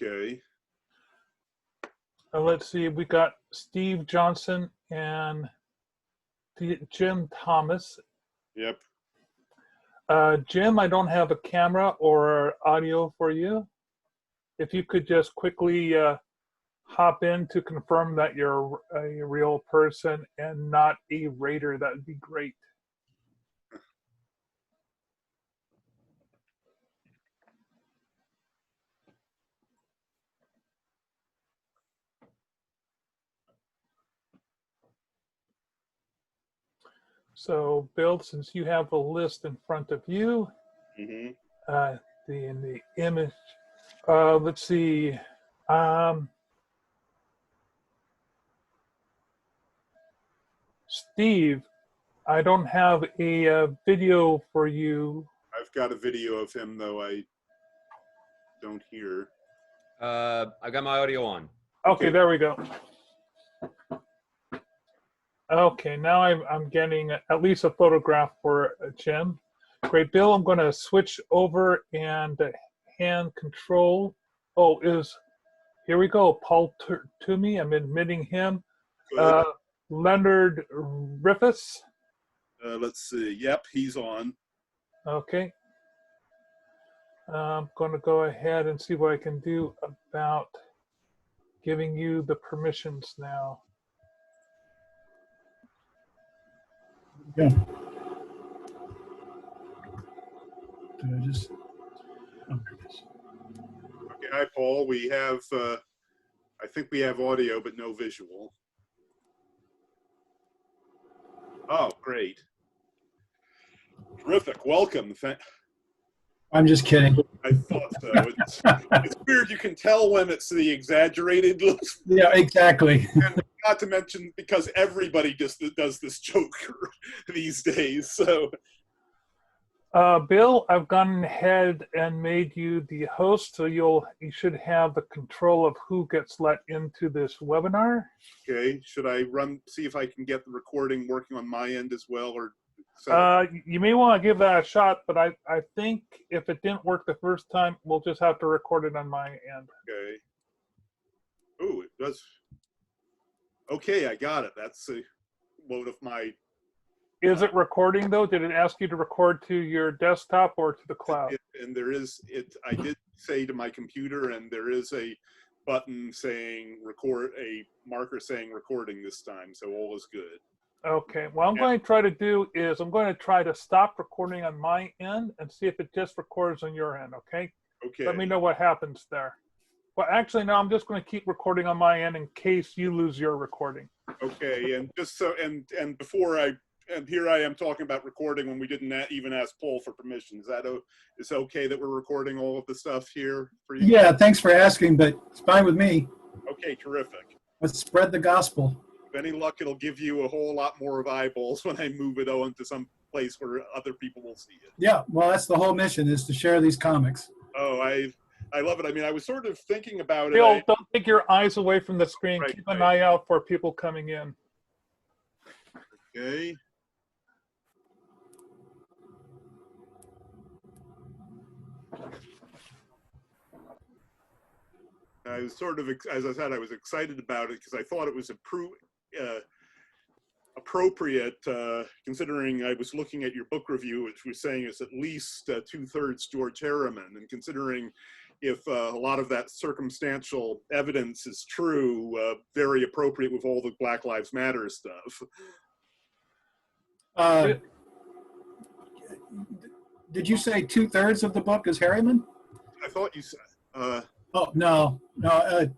Okay. Let's see, we got Steve Johnson and Jim Thomas. Yep. Jim, I don't have a camera or audio for you. If you could just quickly hop in to confirm that you're a real person and not a raider, that would be great. So, Bill, since you have a list in front of you, Mm-hmm. in the image, let's see. Steve, I don't have a video for you. I've got a video of him, though I don't hear. I got my audio on. Okay, there we go. Okay, now I'm getting at least a photograph for Jim. Great, Bill, I'm going to switch over and hand control. Oh, here we go. Paul Toomey, I'm admitting him. Leonard Riffus. Let's see. Yep, he's on. Okay. I'm going to go ahead and see what I can do about giving you the permissions now. Yeah. Did I just? Oh, there it is. Okay, hi, Paul. We have, I think we have audio, but no visual. Oh, great. Terrific. Welcome. I'm just kidding. I thought so. It's weird. You can tell when it's the exaggerated looks. Yeah, exactly. And not to mention, because everybody just does this joke these days. So, Bill, I've gone ahead and made you the host, so you should have the control of who gets let into this webinar. okay. Should I see if I can get the recording working on my end as well, or? You may want to give that a shot, but I think if it didn't work the first time, we'll just have to record it on my end. Okay. Oh, it does. Okay, I got it. That's a load of my. Is it recording though? Did it ask you to record to your desktop or to the cloud? And there is it. I did say to my computer, and there is a button saying record, a marker saying recording this time, so all is good. Okay, what I'm going to try to do is I'm going to try to stop recording on my end and see if it just records on your end, okay? Okay. Let me know what happens there. Well, actually, no, I'm just going to keep recording on my end in case you lose your recording. Okay, and just so, and before and here I am talking about recording when we didn't even ask Paul for permission. Is that is it okay that we're recording all of the stuff here for you? Yeah, thanks for asking, but it's fine with me. Okay, terrific. Let's spread the gospel. With any luck, it'll give you a whole lot more of eyeballs when I move it on to some place where other people will see it. Yeah, well, that's the whole mission, is to share these comics. Oh, I love it. I mean, I was sort of thinking about it. Bill, don't take your eyes away from the screen. Right, Keep an eye out for people coming in. Okay. I was sort of, as I said, I was excited about it because I thought it was appropriate, considering I was looking at your book review, which was saying it's at least 2/3 George Harriman, and considering if a lot of that circumstantial evidence is true, very appropriate with all the Black Lives Matter stuff. Did you say 2/3 of the book is Harriman? I thought you said. Oh, no,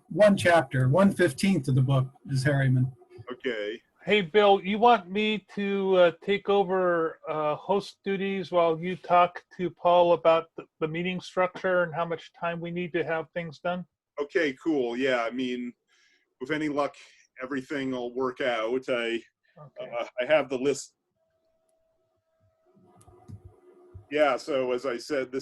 1 chapter, 1/15 of the book is Harriman. Okay. Hey, Bill, you want me to take over host duties while you talk to Paul about the meeting structure and how much time we need to have things done? Okay, cool. Yeah, I mean, with any luck, everything will work out. I have the list. Yeah, so as I said,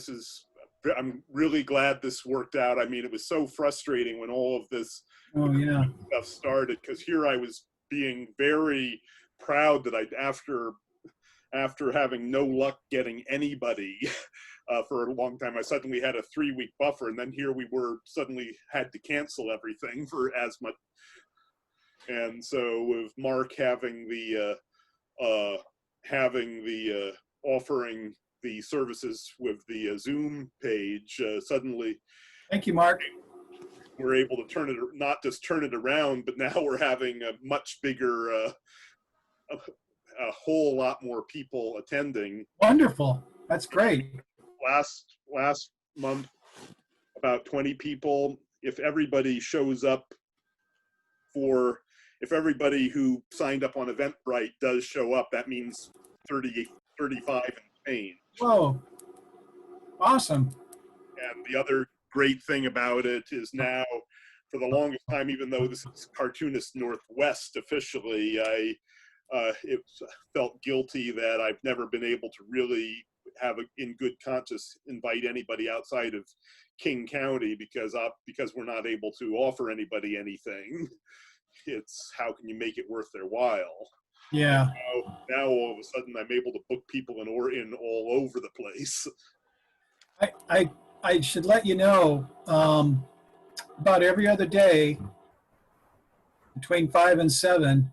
I'm really glad this worked out. I mean, it was so frustrating when all of this stuff started, because here I was being very proud that after having no luck getting anybody, for a long time. I suddenly had a 3-week buffer, and then here we were suddenly had to cancel everything for as much. And so with Mark having the offering the services with the Zoom page, suddenly Thank you, Mark. we're able to turn it, not just turn it around, but now we're having a much bigger, a whole lot more people attending. Wonderful. That's great. Last month, about 20 people. If everybody shows up if everybody who signed up on Eventbrite does show up, that means 30, 35 and change. Whoa. Awesome. And the other great thing about it is now, for the longest time, even though this is Cartoonists Northwest officially, I felt guilty that I've never been able to really have in good conscience invite anybody outside of King County because we're not able to offer anybody anything. It's how can you make it worth their while? Yeah. Now all of a sudden I'm able to book people in all over the place. I should let you know, about every other day between 5 and 7,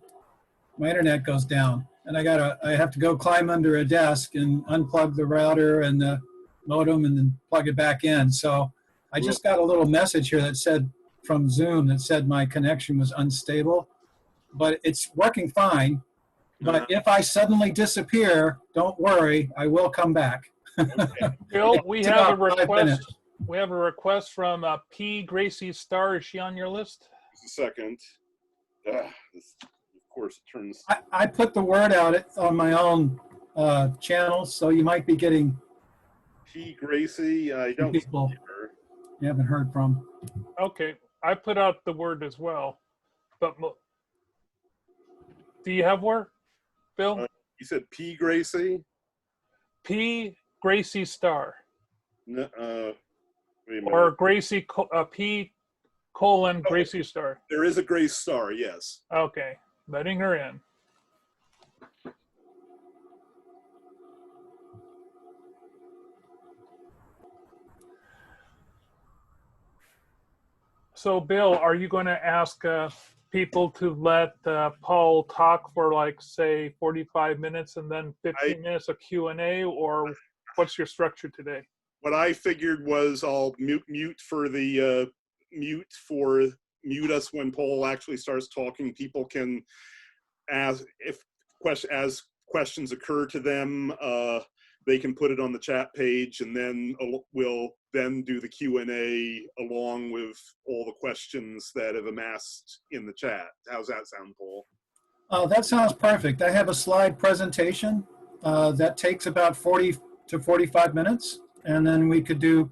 my internet goes down, and I have to go climb under a desk and unplug the router and the modem and then plug it back in. So I just got a little message here that said from Zoom that said my connection was unstable, but it's working fine. But if I suddenly disappear, don't worry, I will come back. Okay. Bill, we have a about 5 minutes. request. We have a request from P. Gracie Star. Is she on your list? Just a second. Of course, it turns. I put the word out on my own channel, so you might be getting P. Gracie, I don't people see her. you haven't heard from. Okay, I put out the word as well. But do you have word, Bill? You said P. Gracie? P. Gracie Star. No, wait a minute. Or Gracie P. Gracie Star. There is a Grace Star, yes. Okay, letting her in. So, Bill, are you going to ask people to let Paul talk for, like, say, 45 minutes and then 15 minutes of Q&A, or what's your structure today? What I figured was I'll mute us when Paul actually starts talking. People can ask as questions occur to them. They can put it on the chat page, and then we'll then do the Q&A along with all the questions that have amassed in the chat. How's that sound, Paul? That sounds perfect. I have a slide presentation that takes about 40 to 45 minutes, and then we could do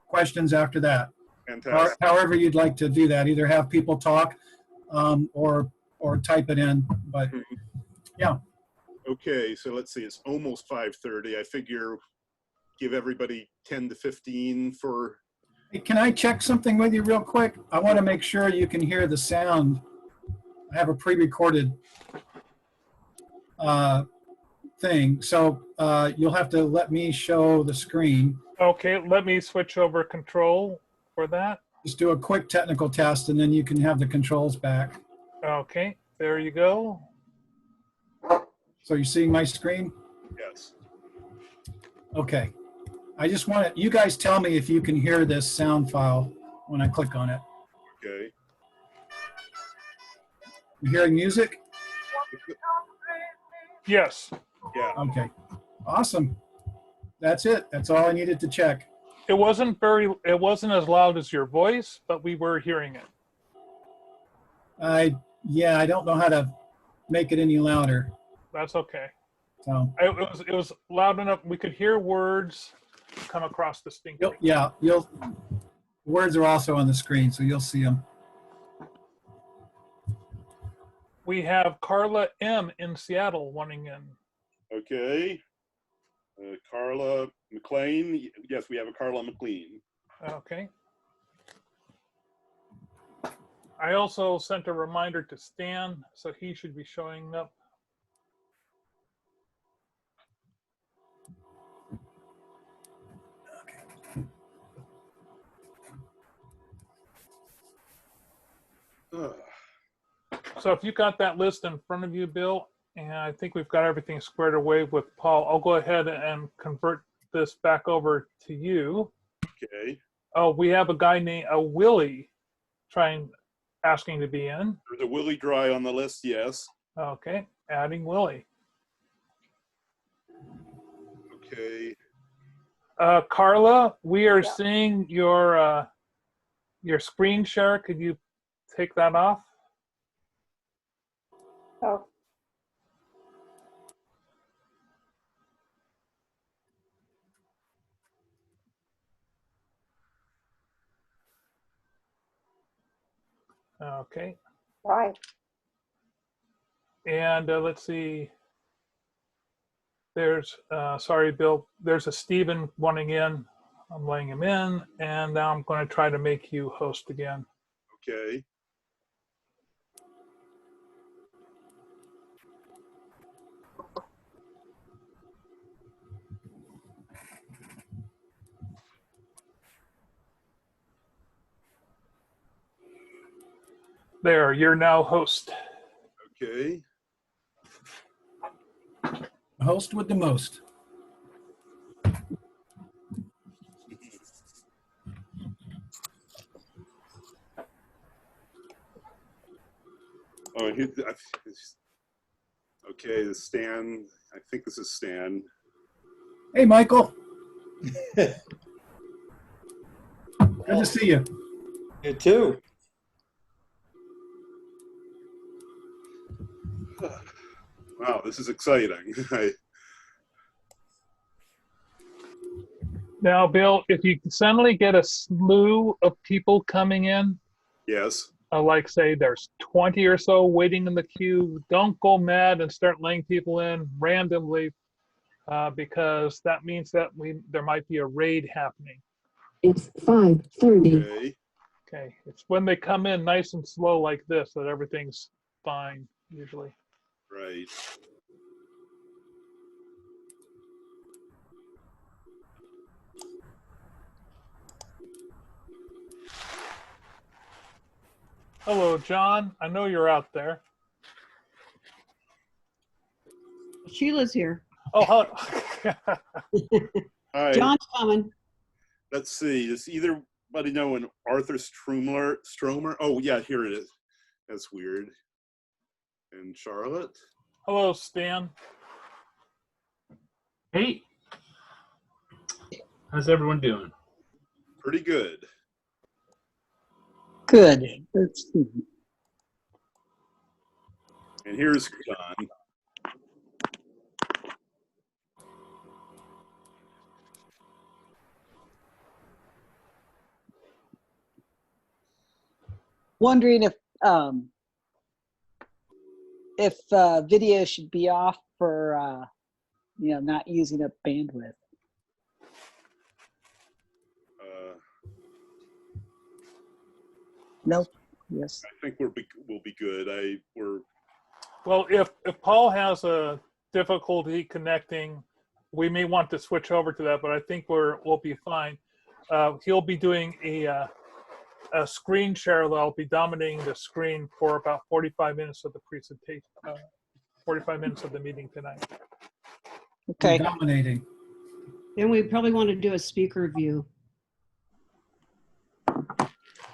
questions after that. Fantastic. Or however you'd like to do that. Either have people talk or type it in. But yeah. Okay, so let's see. It's almost 5:30. I figure give everybody 10 to 15 for. Hey, can I check something with you real quick? I want to make sure you can hear the sound. I have a pre-recorded thing, so you'll have to let me show the screen. Okay, let me switch over control for that. Just do a quick technical test, and then you can have the controls back. Okay, there you go. So you're seeing my screen? Yes. Okay. I just want to, you guys tell me if you can hear this sound file when I click on it. Okay. You hearing music? Yes, Yeah. Okay. Awesome. That's it. That's all I needed to check. it wasn't as loud as your voice, but we were hearing it. Yeah, I don't know how to make it any louder. That's okay. So It was loud enough. We could hear words come across distinctly. words are also on the screen, so you'll see them. We have Carla M. in Seattle wanting in. Okay. Carla McLean. Yes, we have a Carla McLean. Okay. I also sent a reminder to Stan, so he should be showing up. Ugh. So if you got that list in front of you, Bill, and I think we've got everything squared away with Paul, I'll go ahead and convert this back over to you. Okay. Oh, we have a guy named Willie asking to be in. There's a Willie Dry on the list, yes. Okay, adding Willie. Okay. Carla, we are seeing your screen share. Could you take that off? Oh, Okay. right. And let's see. There's, sorry, Bill, there's a Steven wanting in. I'm letting him in. And now I'm going to try to make you host again. Okay. There, you're now host. Okay. Host with the most. Oh, and okay, the Stan. I think this is Stan. Hey, Michael. Good to see you. You too. Wow, this is exciting. Now, Bill, if you suddenly get a slew of people coming in, Yes. like say there's 20 or so waiting in the queue, don't go mad and start letting people in randomly, because that means that there might be a raid happening. It's 5:30. Okay. Okay, it's when they come in nice and slow like this that everything's fine usually. Right. Hello, John. I know you're out there. Sheila's here. Oh, All right. John's coming. Let's see. Does anybody know an Arthur Stromer? Oh, yeah, here it is. That's weird. And Charlotte? hello, Stan. Hey, how's everyone doing? Pretty good. Good. And here's John. Wondering if video should be off for not using up bandwidth. Nope. Yes. I think we'll be good. Well, if Paul has a difficulty connecting, we may want to switch over to that, but I think we'll be fine. He'll be doing a screen share that'll be dominating the screen for about 45 minutes of the presentation, 45 minutes of the meeting tonight. Okay. Dominating. Then we probably want to do a speaker view.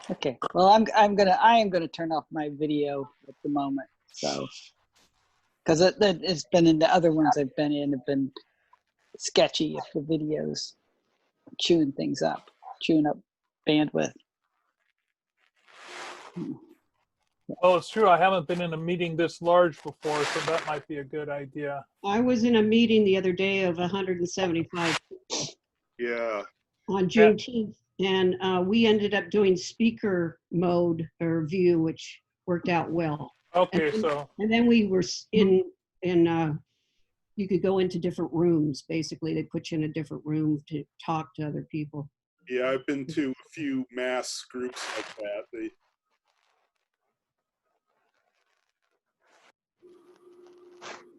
Okay. Well, I am gonna turn off my video at the moment, so because it's been in the other ones I've been in have been sketchy if the videos chewing up bandwidth. Oh, it's true. I haven't been in a meeting this large before, so that might be a good idea. I was in a meeting the other day of 175 Yeah. on Juneteenth, and we ended up doing speaker mode or view, which worked out well. Okay, And so then we were in you could go into different rooms. Basically, they put you in a different room to talk to other people. Yeah, I've been to a few mass groups like that.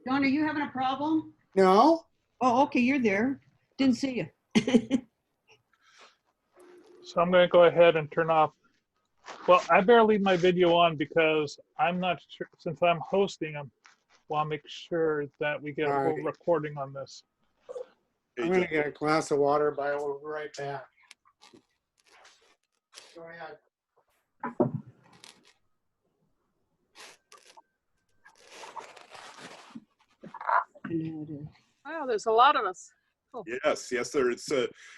John, are you having a problem? No? Oh, okay, you're there. Didn't see you. I'm going to go ahead and turn off Well, I better leave my video on because I'm not sure, since I'm hosting, I want to make sure that we get a full Alrighty. recording on this. Hey, I'm gonna John. get a glass of water, but I will be right back. Go ahead. Wow, there's a lot of us. Yes, yes, sir. It's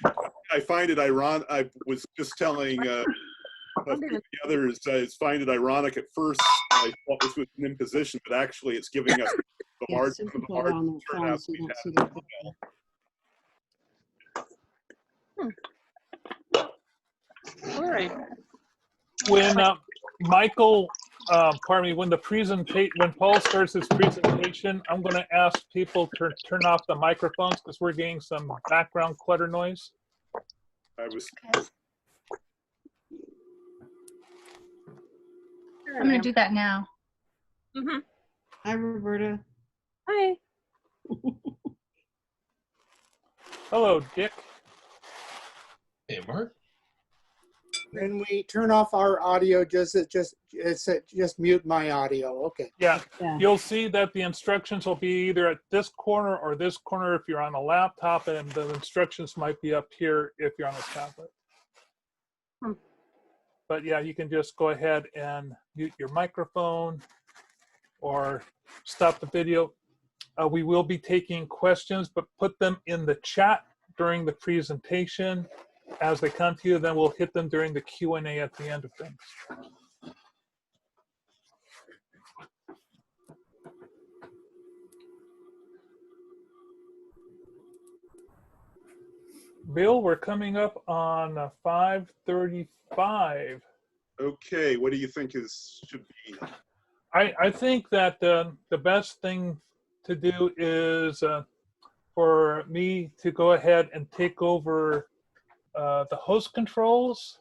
I find it ironic. I was just telling a few of the others, I find it ironic at first. I thought this was an imposition, but actually it's giving us the Yeah, large, some some of the people are on largest their turnouts phones, so you we don't see had. their picture. All right. When Michael, pardon me, when Paul starts his presentation, I'm going to ask people to turn off the microphones because we're getting some background clutter noise. I was There I'm I going am. to do that now. Mhm. Hi, Roberta. Hi. Hello, Dick. Hey, Mark. When we turn off our audio, just mute my audio. Okay. Yeah, Yeah. you'll see that the instructions will be either at this corner or this corner if you're on a laptop, and the instructions might be up here if you're on a tablet. Hmm. But yeah, you can just go ahead and mute your microphone or stop the video. We will be taking questions, but put them in the chat during the presentation as they come to you. Then we'll hit them during the Q&A at the end of things. Bill, we're coming up on 5:35. okay. What do you think should be? I think that the best thing to do is for me to go ahead and take over the host controls.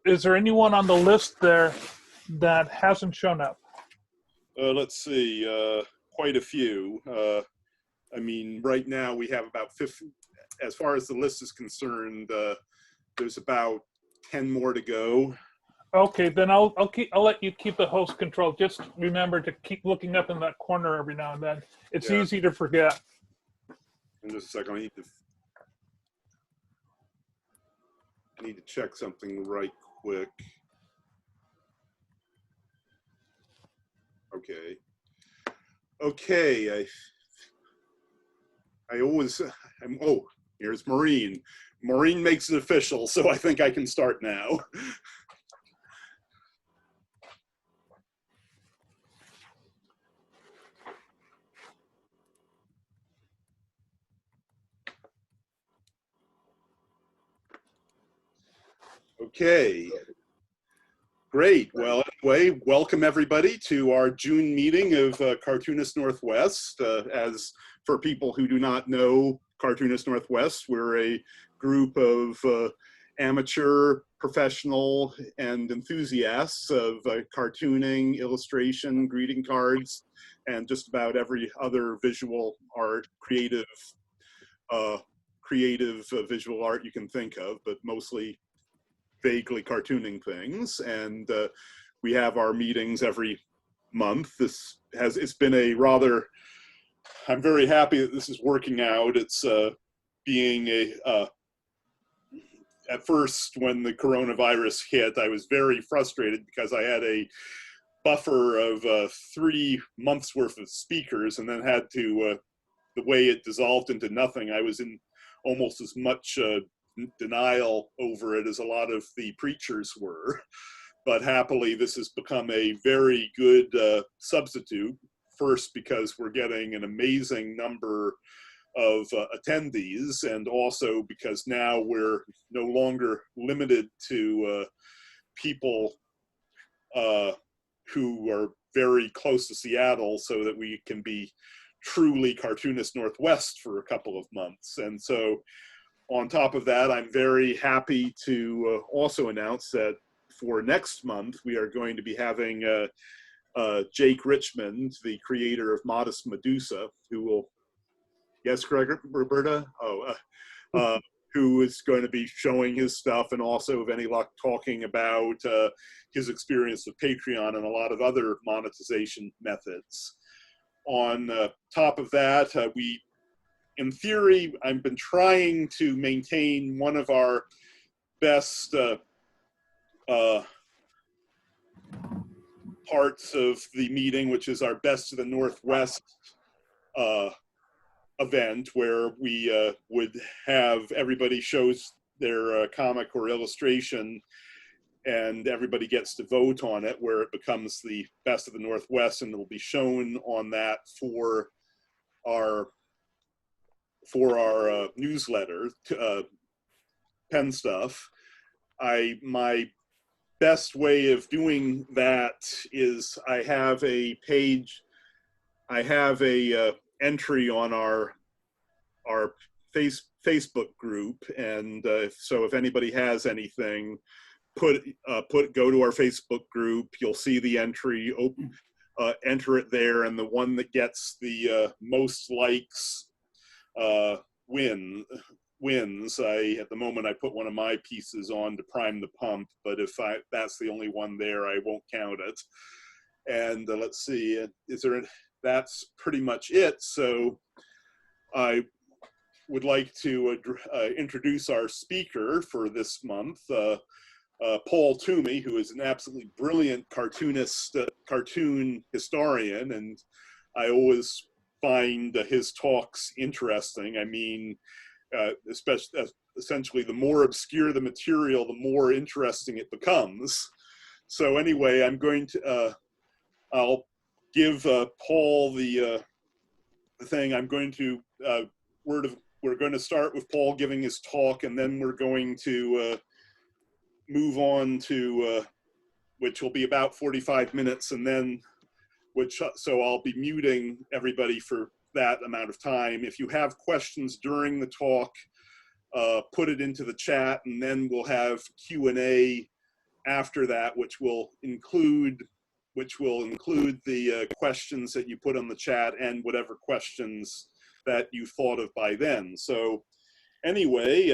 Is there anyone on the list there that hasn't shown up? Let's see. Quite a few. I mean, right now we have about 50. As far as the list is concerned, there's about 10 more to go. Okay, then I'll let you keep the host control. Just remember to keep looking up in that corner every now and then. It's Yeah. easy to forget. In just a second, I need to check something right quick. Okay. Okay. Oh, here's Maureen. Maureen makes it official, so I think I can start now. Okay. Great. Well, anyway, welcome everybody to our June meeting of Cartoonists Northwest. As for people who do not know Cartoonists Northwest, we're a group of amateur, professional, and enthusiasts of cartooning, illustration, greeting cards, and just about every other visual art, creative visual art you can think of, but mostly vaguely cartooning things. And we have our meetings every month. It's been a rather, I'm very happy that this is working out. It's being at first when the coronavirus hit, I was very frustrated because I had a buffer of 3 months worth of speakers and then had to, the way it dissolved into nothing, I was in almost as much denial over it as a lot of the preachers were. But happily, this has become a very good substitute. First, because we're getting an amazing number of attendees, and also because now we're no longer limited to people who are very close to Seattle, so that we can be truly Cartoonists Northwest for a couple of months. And so on top of that, I'm very happy to also announce that for next month, we are going to be having Jake Richmond, the creator of Modest Medusa, who will, yes, Greg, Roberta? Oh, who is going to be showing his stuff, and also, if any luck, talking about his experience with Patreon and a lot of other monetization methods. On top of that, in theory, I've been trying to maintain one of our best parts of the meeting, which is our Best of the Northwest event, where we would have everybody shows their comic or illustration, and everybody gets to vote on it, where it becomes the Best of the Northwest, and it will be shown on that for our newsletter, Pen Stuff. My best way of doing that is I have a page, I have a entry on our Facebook group, and so if anybody has anything, go to our Facebook group. You'll see the entry. Enter it there, and the one that gets the most likes wins. At the moment, I put one of my pieces on to prime the pump, but if that's the only one there, I won't count it. And let's see, that's pretty much it. So I would like to introduce our speaker for this month, Paul Toomey, who is an absolutely brilliant cartoonist, cartoon historian, and I always find his talks interesting. I mean, especially, essentially, the more obscure the material, the more interesting it becomes. So anyway, I'll give Paul the thing. I'm going to we're going to start with Paul giving his talk, and then we're going to move on to which will be about 45 minutes, and then so I'll be muting everybody for that amount of time. If you have questions during the talk, put it into the chat, and then we'll have Q&A after that, which will include the questions that you put on the chat and whatever questions that you thought of by then. So anyway,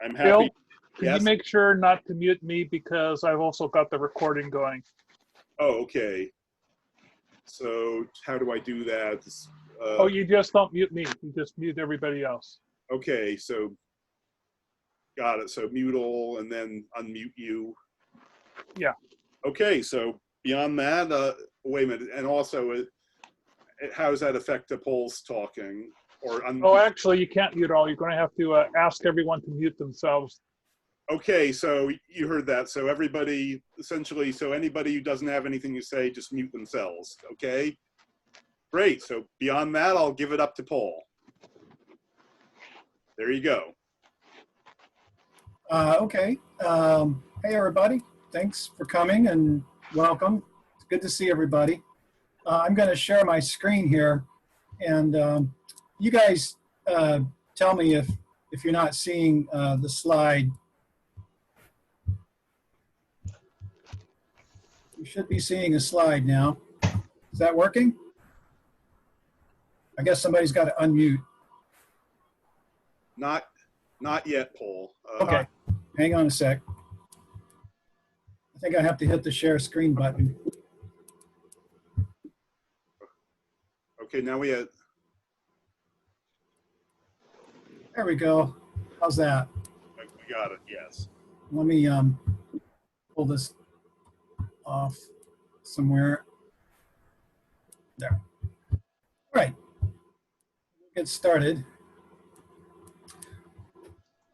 I'm happy. Bill, can Yes? you make sure not to mute me, because I've also got the recording going. Oh, okay. So how do I do that? Oh, you just don't mute me. You just mute everybody else. Okay, so got it. So mute all and then unmute you. Yeah. Okay, so beyond that, wait a minute. And also, how does that affect the polls talking? Or Oh, actually, you can't mute all. You're going to have to ask everyone to mute themselves. Okay, so you heard that. So everybody, essentially, so anybody who doesn't have anything to say, just mute themselves, okay? Great, so beyond that, I'll give it up to Paul. There you go. Okay. Hey, everybody. Thanks for coming and welcome. It's good to see everybody. I'm going to share my screen here, and you guys tell me if you're not seeing the slide. You should be seeing a slide now. Is that working? I guess somebody's got to unmute. Not yet, Paul. Okay, hang on a sec. I think I have to hit the share screen button. Okay, now we have. There we go. How's that? We got it, yes. Let me pull this off somewhere. There. All right. Get started.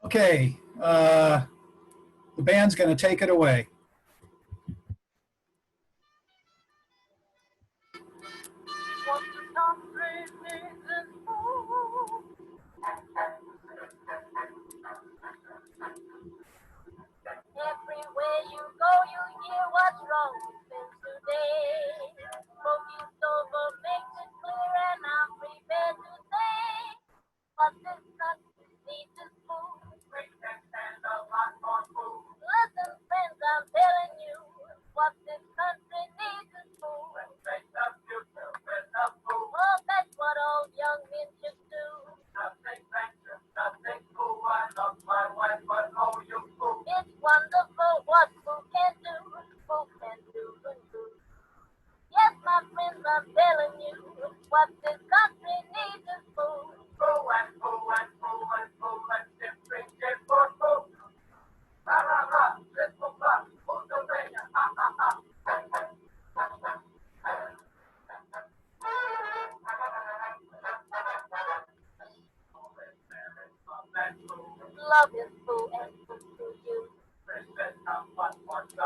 Okay. The band's going to take it away. Everywhere you go, you hear what's wrong with them today. Focus over makes it clear, and I'm prepared to say what this country needs is food. Break and stand a lot more food. Listen, friends, I'm I'd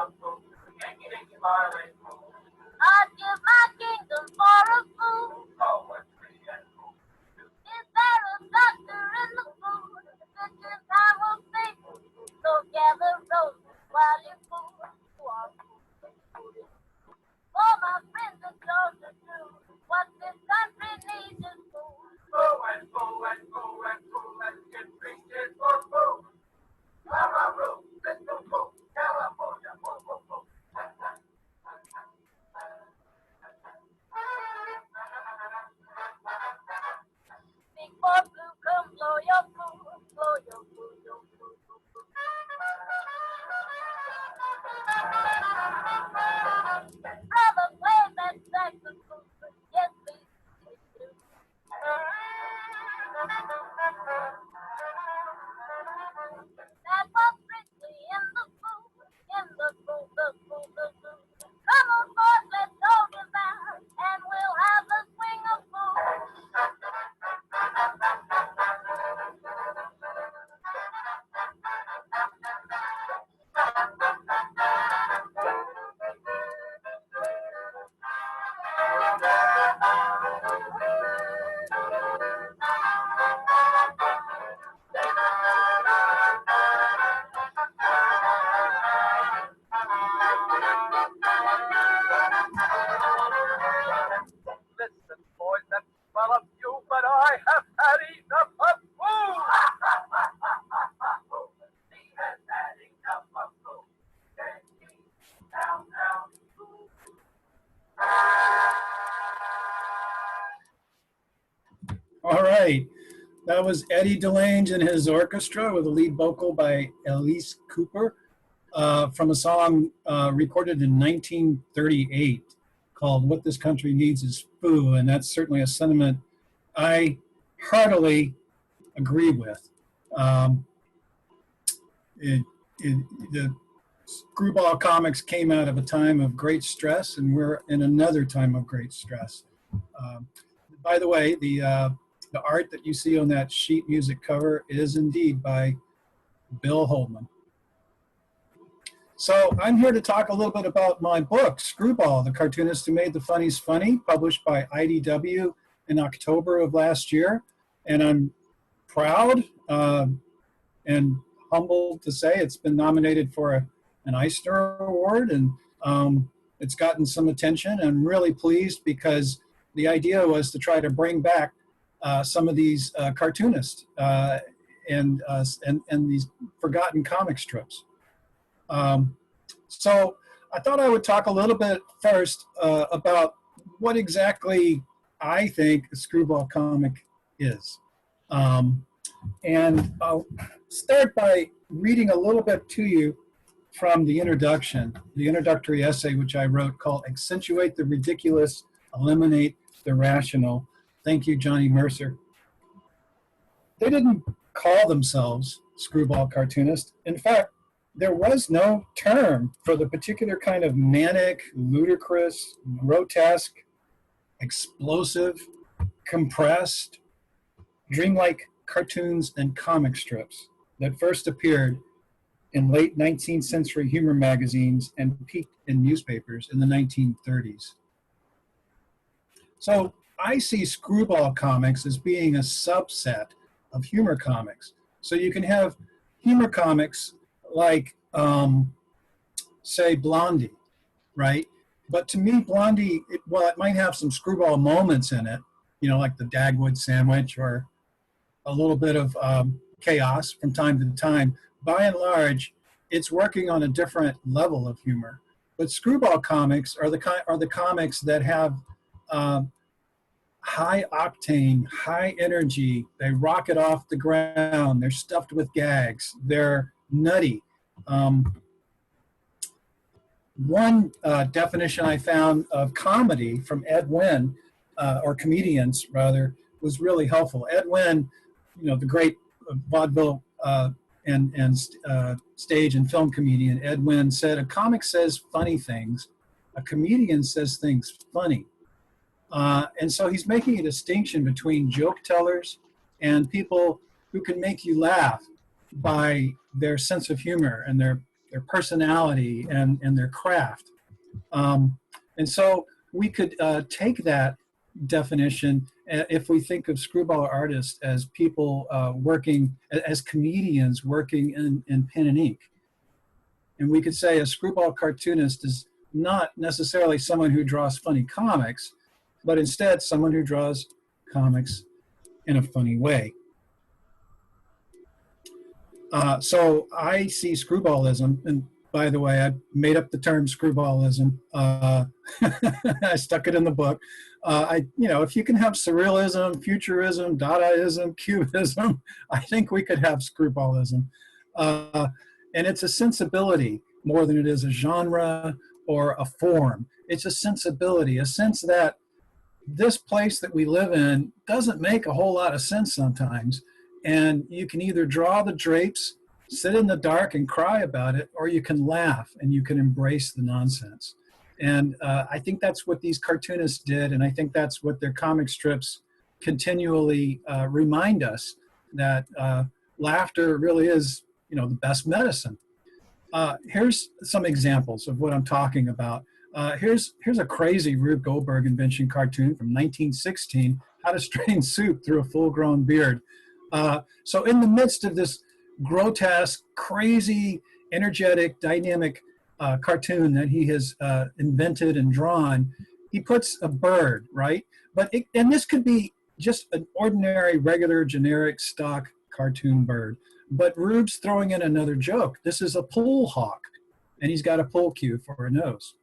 give my kingdom for a fool. Is there a doctor in the food? This time will sing. So gather roses while you fool. You are fool. For my friends and soldiers too. What this country needs is food. Food and food and food and food. Let's get preaching for food. California, food, food, food. Big boy blue, come blow your food, blow your food, your food, your food. Brother, play that saxophone. Yes, please do. That was strictly in the food, the food, the food, the food. Come on, boys, let's go get down, and we'll have the swing of food. Listen, boys, that's well of you, but I have had enough of food. He has had enough of food. Down, down. All right. That was Eddie DeLange and his orchestra with a lead vocal by Elise Cooper from a song recorded in 1938 called What This Country Needs Is Food. And that's certainly a sentiment I heartily agree with. The Screwball comics came out of a time of great stress, and we're in another time of great stress. By the way, the art that you see on that sheet music cover is indeed by Bill Holdman. So I'm here to talk a little bit about my book, Screwball, The Cartoonist Who Made the Funnies Funny, published by IDW in October of last year. And I'm proud and humbled to say it's been nominated for an Eisner Award, and it's gotten some attention. I'm really pleased because the idea was to try to bring back some of these cartoonists and these forgotten comic strips. So I thought I would talk a little bit first about what exactly I think a screwball comic is. And I'll start by reading a little bit to you from the introductory essay which I wrote called Accentuate the Ridiculous, Eliminate the Rational. Thank you, Johnny Mercer. They didn't call themselves screwball cartoonists. In fact, there was no term for the particular kind of manic, ludicrous, grotesque, explosive, compressed, dreamlike cartoons and comic strips that first appeared in late 19th century humor magazines and peaked in newspapers in the 1930s. So I see screwball comics as being a subset of humor comics. So you can have humor comics like, say, Blondie, right? But to me, Blondie, while it might have some screwball moments in it, you know, like the Dagwood sandwich or a little bit of chaos from time to time, by and large, it's working on a different level of humor. But screwball comics are the comics that have high octane, high energy. They rocket off the ground. They're stuffed with gags. They're nutty. One definition I found of comedy from Ed Wynn, or comedians rather, was really helpful. Ed Wynn, you know, the great vaudeville and stage and film comedian, Ed Wynn said, a comic says funny things, a comedian says things funny. And so he's making a distinction between joke tellers and people who can make you laugh by their sense of humor and their their personality and their craft. And so we could take that definition if we think of screwball artists as people working, as comedians working in pen and ink. And we could say a screwball cartoonist is not necessarily someone who draws funny comics, but instead someone who draws comics in a funny way. So I see screwballism, and by the way, I made up the term screwballism. I stuck it in the book. If you can have surrealism, futurism, Dadaism, Cubism, I think we could have screwballism. And it's a sensibility more than it is a genre or a form. It's a sensibility, a sense that this place that we live in doesn't make a whole lot of sense sometimes. And you can either draw the drapes, sit in the dark and cry about it, or you can laugh and you can embrace the nonsense. And I think that's what these cartoonists did, and I think that's what their comic strips continually remind us, that laughter really is, the best medicine. Here's some examples of what I'm talking about. Here's a crazy Rube Goldberg invention cartoon from 1916, How to Strain Soup Through a Full-Grown Beard. So in the midst of this grotesque, crazy, energetic, dynamic cartoon that he has invented and drawn, he puts a bird, right? And this could be just an ordinary, regular, generic, stock cartoon bird. But Rube's throwing in another joke. This is a pool hawk, and he's got a pool cue for a nose.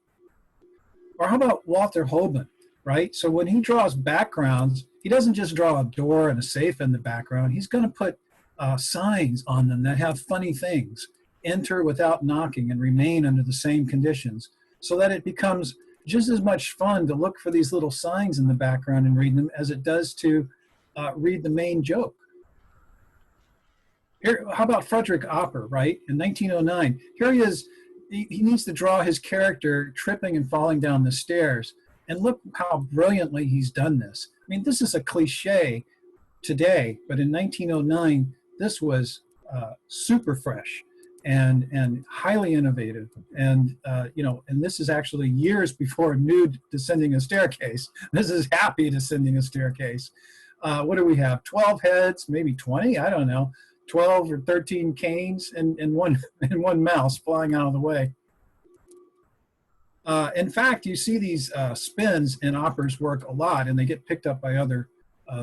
Or how about Walter Hoban, right? So when he draws backgrounds, he doesn't just draw a door and a safe in the background. He's going to put signs on them that have funny things. Enter without knocking and remain under the same conditions, so that it becomes just as much fun to look for these little signs in the background and read them as it does to read the main joke. Here, how about Frederick Opper, right? In 1909, here he is. He needs to draw his character tripping and falling down the stairs. And look how brilliantly he's done this. I mean, this is a cliche today, but in 1909, this was super fresh and highly innovative. And, and this is actually years before nude descending a staircase. This is happy descending a staircase. What do we have? 12 heads, maybe 20, I don't know. 12 or 13 canes and one mouse flying out of the way. In fact, you see these spins in Opper's work a lot, and they get picked up by other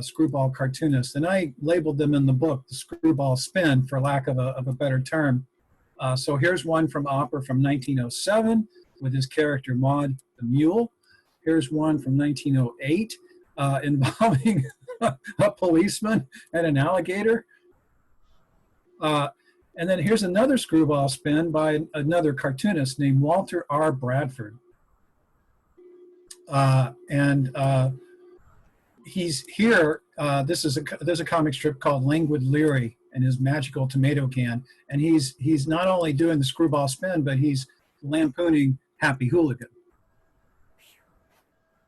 screwball cartoonists. And I labeled them in the book the screwball spin, for lack of a better term. So here's one from Opper from 1907 with his character Maud the Mule. Here's one from 1908 involving a policeman and an alligator. And then here's another screwball spin by another cartoonist named Walter R. Bradford. He's here, there's a comic strip called Languid Leary and his magical tomato can. And he's not only doing the screwball spin, but he's lampooning Happy Hooligan.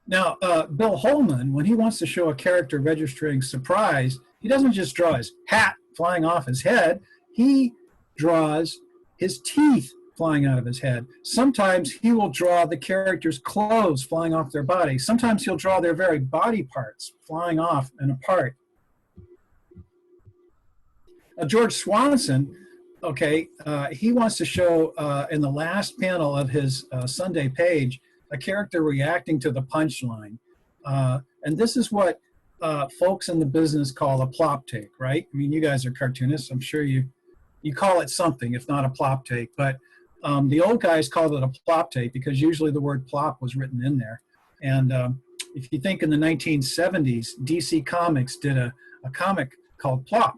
Now, Bill Holman, when he wants to show a character registering surprise, he doesn't just draw his hat flying off his head, he draws his teeth flying out of his head. Sometimes he will draw the character's clothes flying off their body. Sometimes he'll draw their very body parts flying off and apart. George Swanson, he wants to show in the last panel of his Sunday page a character reacting to the punchline. And this is what folks in the business call a plop take, right? I mean, you guys are cartoonists. I'm sure you call it something, if not a plop take. But the old guys called it a plop take because usually the word plop was written in there. And if you think in the 1970s, DC Comics did a comic called Plop,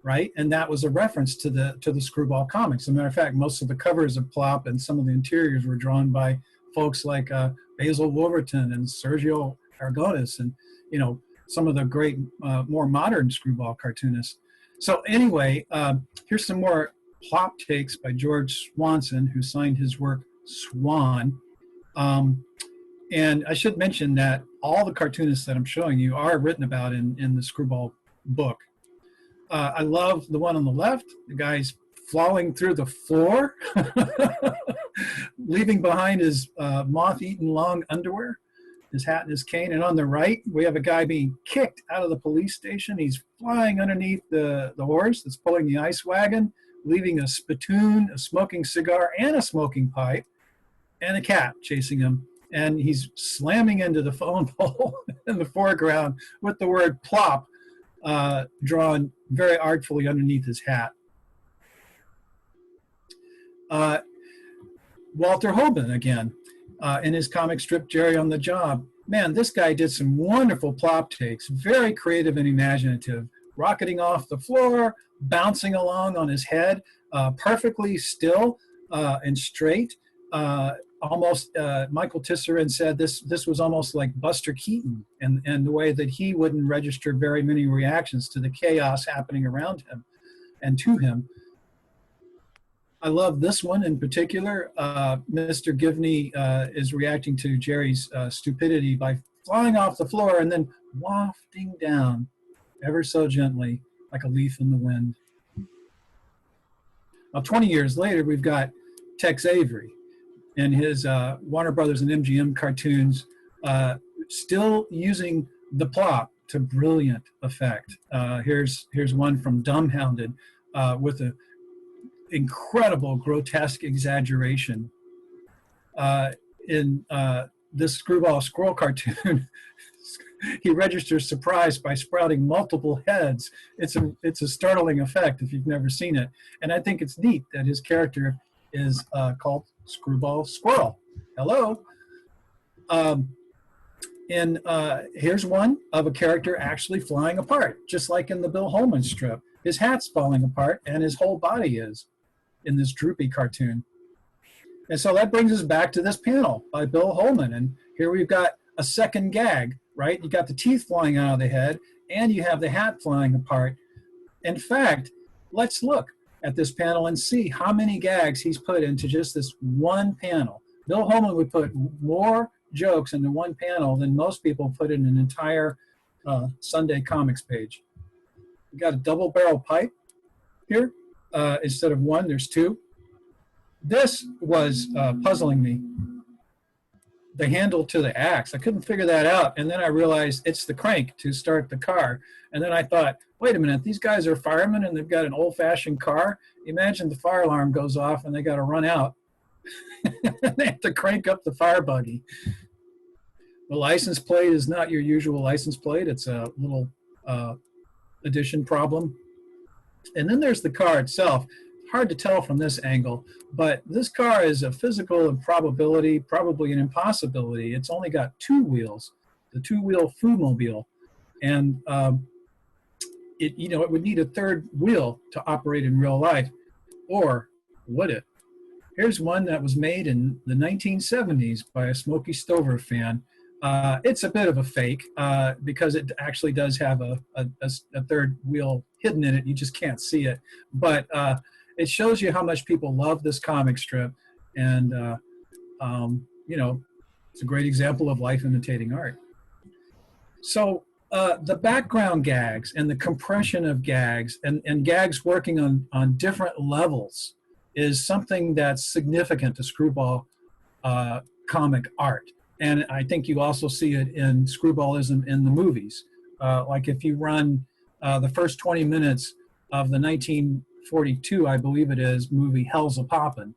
right? And that was a reference to the screwball comics. As a matter of fact, most of the covers of Plop and some of the interiors were drawn by folks like Basil Wolverton and Sergio Aragonis and, some of the great, more modern screwball cartoonists. So anyway, here's some more plop takes by George Swanson, who signed his work Swan. And I should mention that all the cartoonists that I'm showing you are written about in the screwball book. I love the one on the left. The guy's falling through the floor, leaving behind his moth-eaten long underwear, his hat and his cane. And on the right, we have a guy being kicked out of the police station. He's flying underneath the horse that's pulling the ice wagon, leaving a spittoon, a smoking cigar, and a smoking pipe, and a cat chasing him. And he's slamming into the phone pole in the foreground with the word plop drawn very artfully underneath his hat. Walter Hoban again, in his comic strip Jerry on the Job. Man, this guy did some wonderful plop takes, very creative and imaginative, rocketing off the floor, bouncing along on his head, perfectly still and straight. Almost, Michael Tisserand said this was almost like Buster Keaton, and the way that he wouldn't register very many reactions to the chaos happening around him and to him. I love this one in particular. Mr. Givney is reacting to Jerry's stupidity by flying off the floor and then wafting down ever so gently like a leaf in the wind. Now, 20 years later, we've got Tex Avery in his Warner Brothers and MGM cartoons, still using the plop to brilliant effect. Here's one from Dumbhounded with a incredible grotesque exaggeration. In this Screwball Squirrel cartoon, he registers surprise by sprouting multiple heads. It's a startling effect if you've never seen it. And I think it's neat that his character is called Screwball Squirrel. Hello. Here's one of a character actually flying apart, just like in the Bill Holman strip. His hat's falling apart and his whole body is in this droopy cartoon. And so that brings us back to this panel by Bill Holman. And here we've got a second gag, right? You got the teeth flying out of the head and you have the hat flying apart. In fact, let's look at this panel and see how many gags he's put into just this one panel. Bill Holman would put more jokes into one panel than most people put in an entire Sunday comics page. We got a double barrel pipe here. Instead of one, there's two. This was puzzling me. The handle to the axe. I couldn't figure that out. And then I realized it's the crank to start the car. And then I thought, wait a minute, these guys are firemen and they've got an old-fashioned car. Imagine the fire alarm goes off and they got to run out. They have to crank up the fire buggy. The license plate is not your usual license plate. It's a little addition problem. And then there's the car itself. Hard to tell from this angle, but this car is a physical improbability, probably an impossibility. It's only got two wheels, the two-wheel Foodmobile, and it would need a third wheel to operate in real life, or would it? Here's one that was made in the 1970s by a Smokey Stover fan. It's a bit of a fake because it actually does have a third wheel hidden in it. You just can't see it. But it shows you how much people love this comic strip. And, it's a great example of life imitating art. So the background gags and the compression of gags and gags working on different levels is something that's significant to Screwball comic art. And I think you also see it in Screwballism in the movies. Like if you run the first 20 minutes of the 1942, I believe it is, movie Hell's a Poppin',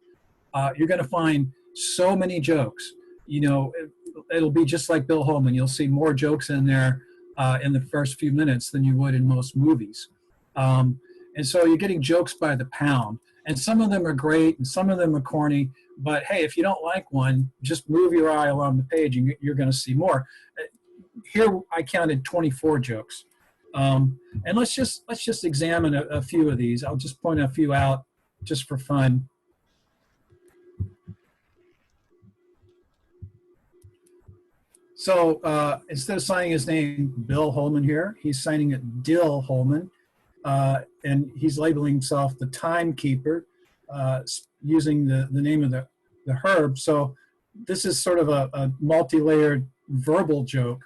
you're going to find so many jokes. It'll be just like Bill Holman. You'll see more jokes in there in the first few minutes than you would in most movies. And so you're getting jokes by the pound. And some of them are great and some of them are corny. But hey, if you don't like one, just move your eye along the page and you're going to see more. Here I counted 24 jokes. And let's just examine a few of these. I'll just point a few out just for fun. So instead of signing his name Bill Holman here, he's signing it Dill Holman. And he's labeling himself the Timekeeper, using the name of the herb. So this is sort of a multi-layered verbal joke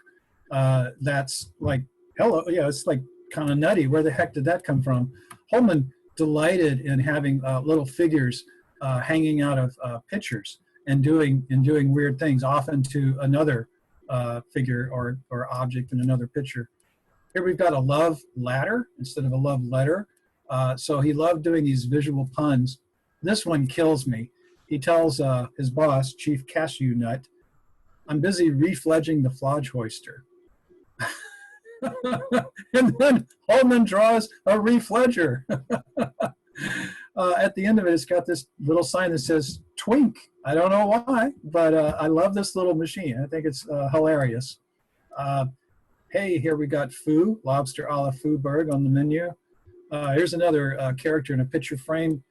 that's like, hello, yeah, it's like kind of nutty. Where the heck did that come from? Holman delighted in having little figures hanging out of pictures and doing weird things, often to another figure or object in another picture. Here we've got a love ladder instead of a love letter. So he loved doing these visual puns. This one kills me. He tells his boss, Chief Cashew Nut, "I'm busy refledging the flodge hoister." And then Holman draws a refledger. At the end of it, it's got this little sign that says Twink. I don't know why, but I love this little machine. I think it's hilarious. Hey, here we got Foo, lobster a la Fooberg on the menu. Here's another character in a picture frame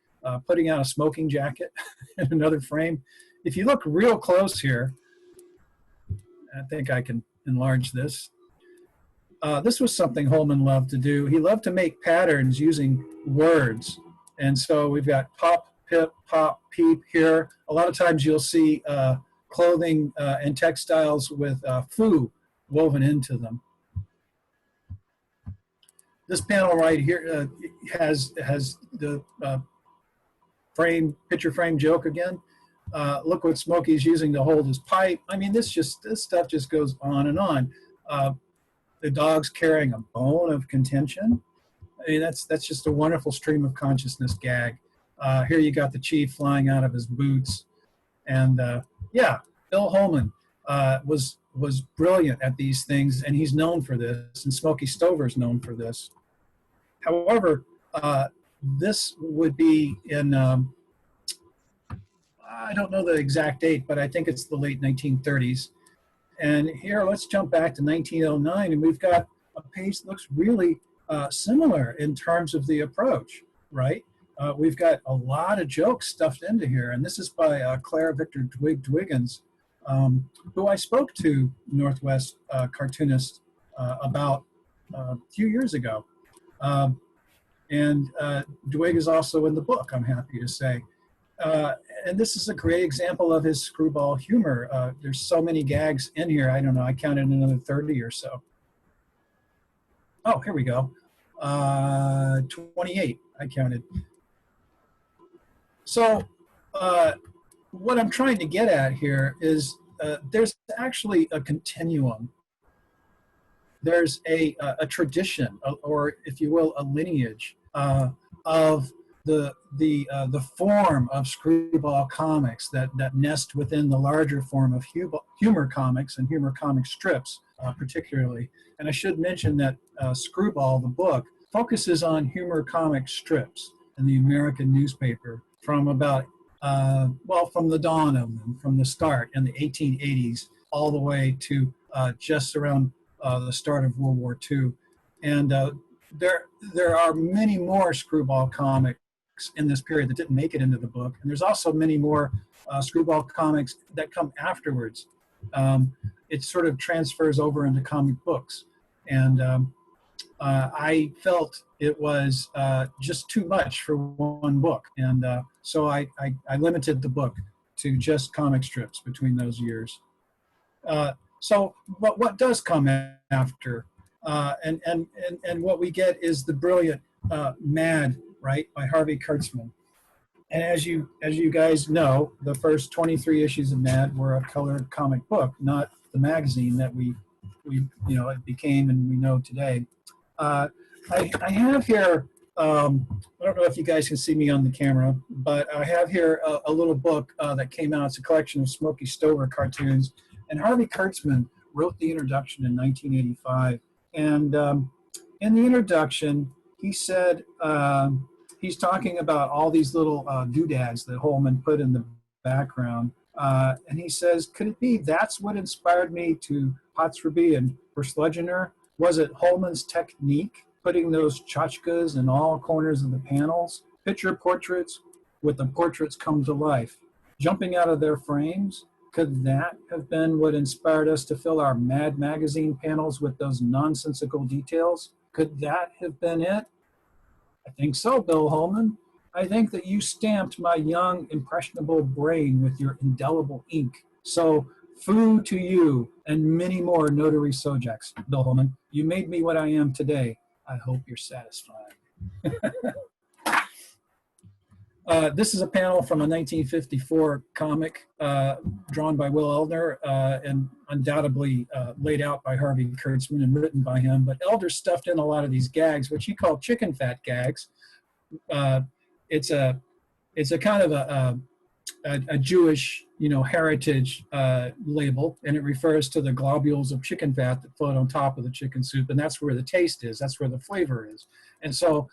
putting out a smoking jacket in another frame. If you look real close here, I think I can enlarge this. This was something Holman loved to do. He loved to make patterns using words. And so we've got pop, pip, pop, peep here. A lot of times you'll see clothing and textiles with foo woven into them. This panel right here has the picture frame joke again. Look what Smokey's using to hold his pipe. I mean, this stuff just goes on and on. The dog's carrying a bone of contention. I mean, that's just a wonderful stream of consciousness gag. Here you got the chief flying out of his boots. And yeah, Bill Holman was brilliant at these things, and he's known for this, and Smokey Stover's known for this. However, this would be in, I don't know the exact date, but I think it's the late 1930s. And here, let's jump back to 1909, and we've got a page that looks really similar in terms of the approach, right? We've got a lot of jokes stuffed into here, and this is by Claire Victor Dwiggins, who I spoke to Northwest cartoonist about a few years ago. And Dwig is also in the book, I'm happy to say. And this is a great example of his screwball humor. There's so many gags in here. I don't know, I counted another 30 or so. Oh, here we go. 28, I counted. So what I'm trying to get at here is there's actually a continuum. There's a tradition, or if you will, a lineage of the form of screwball comics that nest within the larger form of humor comics and humor comic strips, particularly. And I should mention that Screwball, the book, focuses on humor comic strips in the American newspaper from about, from the dawn of them, from the start in the 1880s all the way to just around the start of World War II. And there are many more screwball comics in this period that didn't make it into the book. And there's also many more screwball comics that come afterwards. It sort of transfers over into comic books. And I felt it was just too much for one book. And so I limited the book to just comic strips between those years. So what does come after? And what we get is the brilliant Mad, right, by Harvey Kurtzman. And as you guys know, the first 23 issues of Mad were a colored comic book, not the magazine that we it became and we know today. I have here, I don't know if you guys can see me on the camera, but I have here a little book that came out. It's a collection of Smokey Stover cartoons. And Harvey Kurtzman wrote the introduction in 1985. And in the introduction, he said, he's talking about all these little doodads that Holman put in the background. And he says, could it be that's what inspired me to Potsherby and Verslegener? Was it Holman's technique, putting those tchotchkes in all corners of the panels? Picture portraits with the portraits come to life. Jumping out of their frames? Could that have been what inspired us to fill our Mad magazine panels with those nonsensical details? Could that have been it? I think so, Bill Holman. I think that you stamped my young, impressionable brain with your indelible ink. So, foo to you and many more notary subjects, Bill Holman. You made me what I am today. I hope you're satisfied. This is a panel from a 1954 comic drawn by Will Eldner and undoubtedly laid out by Harvey Kurtzman and written by him. But Eldner stuffed in a lot of these gags, which he called chicken fat gags. It's a kind of a Jewish, heritage label, and it refers to the globules of chicken fat that float on top of the chicken soup, and that's where the taste is, that's where the flavor is. And so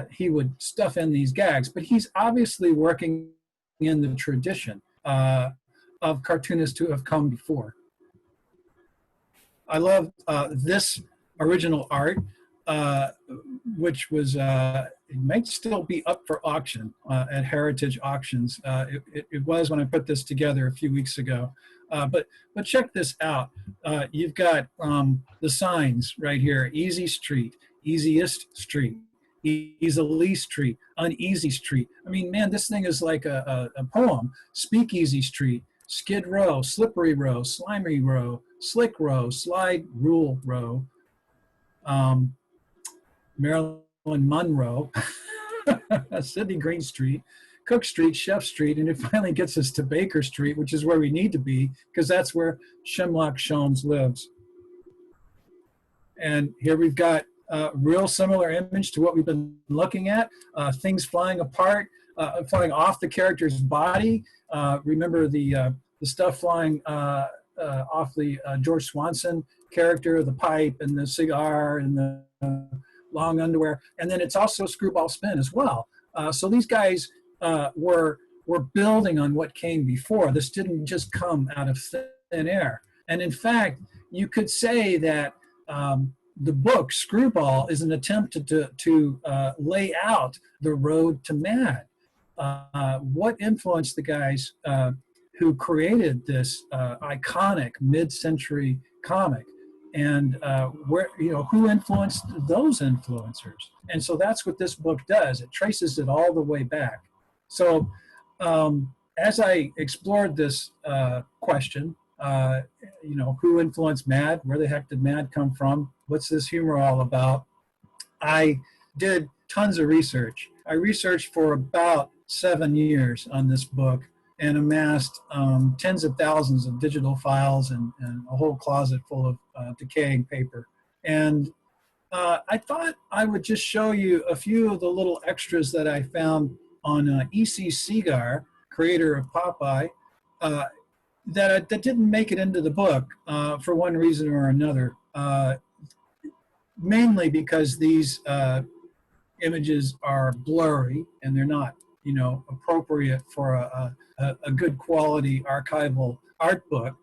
he would stuff in these gags, but he's obviously working in the tradition of cartoonists who have come before. I love this original art, which was, it might still be up for auction at Heritage Auctions. It was when I put this together a few weeks ago. But check this out. You've got the signs right here: Easy Street, Easiest Street, Easily Street, Uneasy Street. I mean, man, this thing is like a poem. Speakeasy Street, Skid Row, Slippery Row, Slimy Row, Slick Row, Slide Rule Row, Marilyn Monroe, Sidney Green Street, Cook Street, Chef Street, and it finally gets us to Baker Street, which is where we need to be, because that's where Shylock Sholmes lives. And here we've got a real similar image to what we've been looking at, things flying apart, flying off the character's body. Remember the stuff flying off the George Swanson character, the pipe and the cigar and the long underwear, and then it's also screwball spin as well. So these guys were building on what came before. This didn't just come out of thin air. And in fact, you could say that the book Screwball is an attempt to lay out the road to Mad. What influenced the guys who created this iconic mid-century comic? And who influenced those influencers? And so that's what this book does. It traces it all the way back. So as I explored this question, who influenced Mad? Where the heck did Mad come from? What's this humor all about? I did tons of research. I researched for about 7 years on this book and amassed tens of thousands of digital files and a whole closet full of decaying paper. And I thought I would just show you a few of the little extras that I found on E.C. Segar, creator of Popeye, that didn't make it into the book for one reason or another. Mainly because these images are blurry and they're not, appropriate for a good quality archival art book.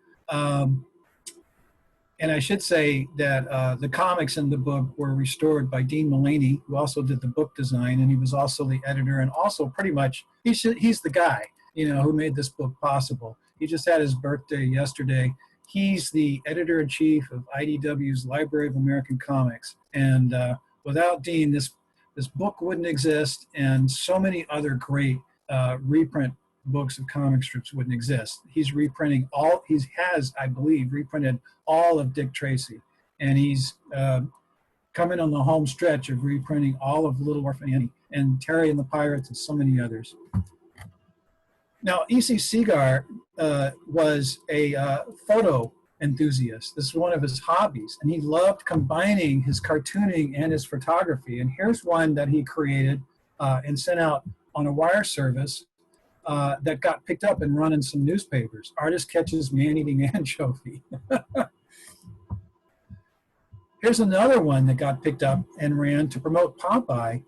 And I should say that the comics in the book were restored by Dean Mullaney, who also did the book design, and he was also the editor, and also pretty much, he's the guy, who made this book possible. He just had his birthday yesterday. He's the editor-in-chief of IDW's Library of American Comics. And without Dean, this book wouldn't exist, and so many other great reprint books of comic strips wouldn't exist. He's reprinting he has, I believe, reprinted all of Dick Tracy. And he's coming on the home stretch of reprinting all of Little Orphan Annie and Terry and the Pirates and so many others. Now, E.C. Segar was a photo enthusiast. This is one of his hobbies, and he loved combining his cartooning and his photography. And here's one that he created and sent out on a wire service that got picked up and run in some newspapers. Artist catches man-eating anchovy. Here's another one that got picked up and ran to promote Popeye.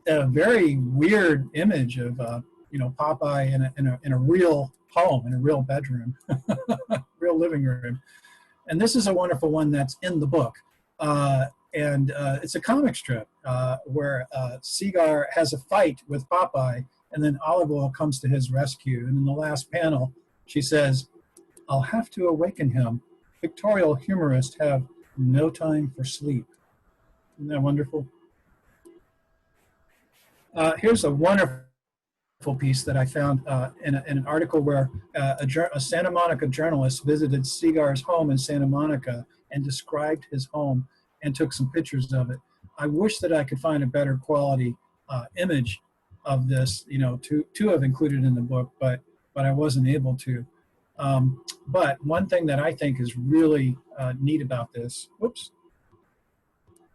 A very weird image of Popeye in a real home, in a real bedroom, real living room. And this is a wonderful one that's in the book. And it's a comic strip where Segar has a fight with Popeye, and then Olive Oyl comes to his rescue. And in the last panel, she says, "I'll have to awaken him. Pictorial humorists have no time for sleep." Isn't that wonderful? Here's a wonderful piece that I found in an article where a Santa Monica journalist visited Segar's home in Santa Monica and described his home and took some pictures of it. I wish that I could find a better quality image of this, to have included in the book, but I wasn't able to. But one thing that I think is really neat about this, whoops,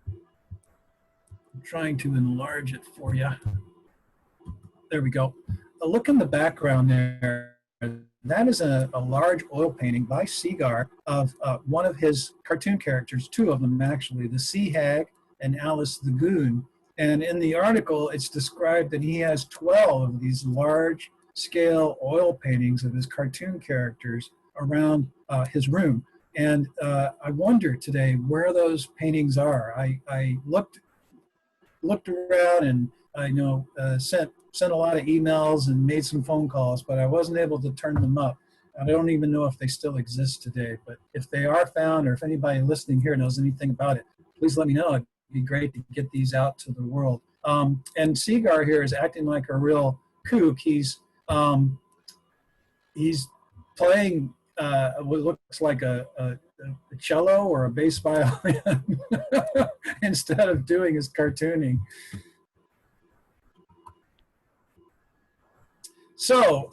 I'm trying to enlarge it for you. There we go. Look in the background there. That is a large oil painting by Seagar of one of his cartoon characters, two of them actually, the Sea Hag and Alice the Goon. And in the article, it's described that he has 12 of these large scale oil paintings of his cartoon characters around his room. And I wonder today where those paintings are. I looked around and sent a lot of emails and made some phone calls, but I wasn't able to turn them up. I don't even know if they still exist today, but if they are found, or if anybody listening here knows anything about it, please let me know. It'd be great to get these out to the world. And Seagar here is acting like a real kook. He's playing what looks like a cello or a bass violin instead of doing his cartooning. So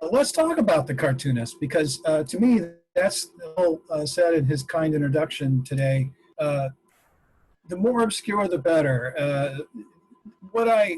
let's talk about the cartoonist, because to me, that's all said in his kind introduction today. The more obscure, the better. What I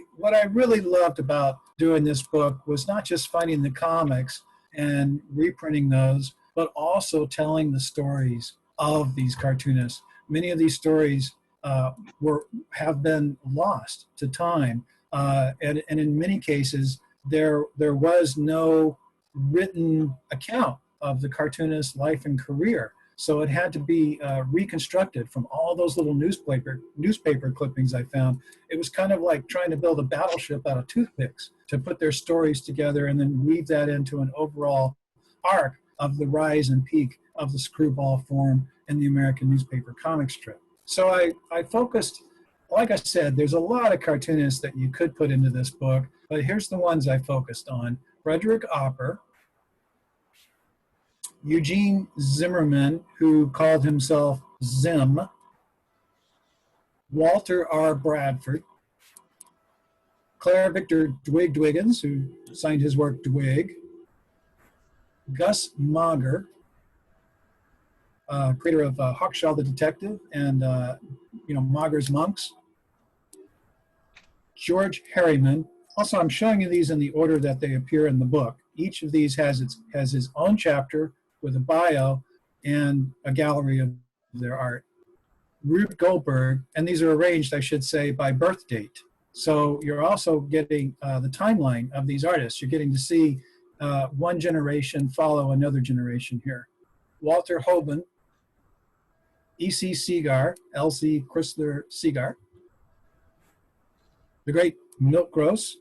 really loved about doing this book was not just finding the comics and reprinting those, but also telling the stories of these cartoonists. Many of these stories have been lost to time, and in many cases, there was no written account of the cartoonist's life and career. So it had to be reconstructed from all those little newspaper clippings I found. It was kind of like trying to build a battleship out of toothpicks to put their stories together and then weave that into an overall arc of the rise and peak of the screwball form in the American newspaper comic strip. So I focused, like I said, there's a lot of cartoonists that you could put into this book, but here's the ones I focused on. Frederick Opper, Eugene Zimmerman, who called himself Zim, Walter R. Bradford, Claire Victor Dwiggins, who signed his work Dwig, Gus Mager, creator of Hawkshaw the Detective and Mager's Monks, George Harriman. Also, I'm showing you these in the order that they appear in the book. Each of these has his own chapter with a bio and a gallery of their art. Rube Goldberg, and these are arranged, I should say, by birth date. So you're also getting the timeline of these artists. You're getting to see one generation follow another generation here. Walter Hoban, E.C. Seagar, L.C. Chrysler Seagar, the great Milt Gross,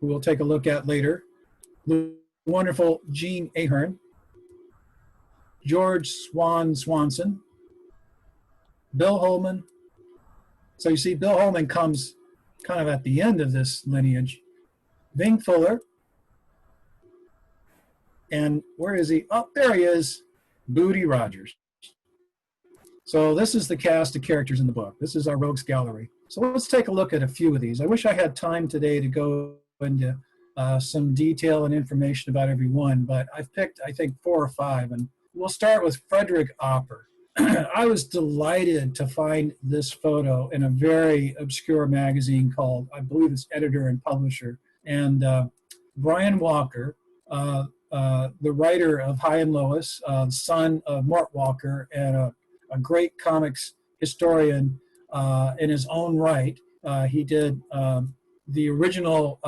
who we'll take a look at later, the wonderful Gene Ahern, George Swanson, Bill Holman. So you see Bill Holman comes kind of at the end of this lineage. Ving Fuller. And where is he? Oh, there he is, Booty Rogers. So this is the cast of characters in the book. This is our rogues gallery. So let's take a look at a few of these. I wish I had time today to go into some detail and information about every one, but I've picked, I think, 4 or 5, and we'll start with Frederick Opper. I was delighted to find this photo in a very obscure magazine called, I believe it's Editor and Publisher, and Brian Walker, the writer of High and Lois, son of Mort Walker, and a great comics historian in his own right. He did the original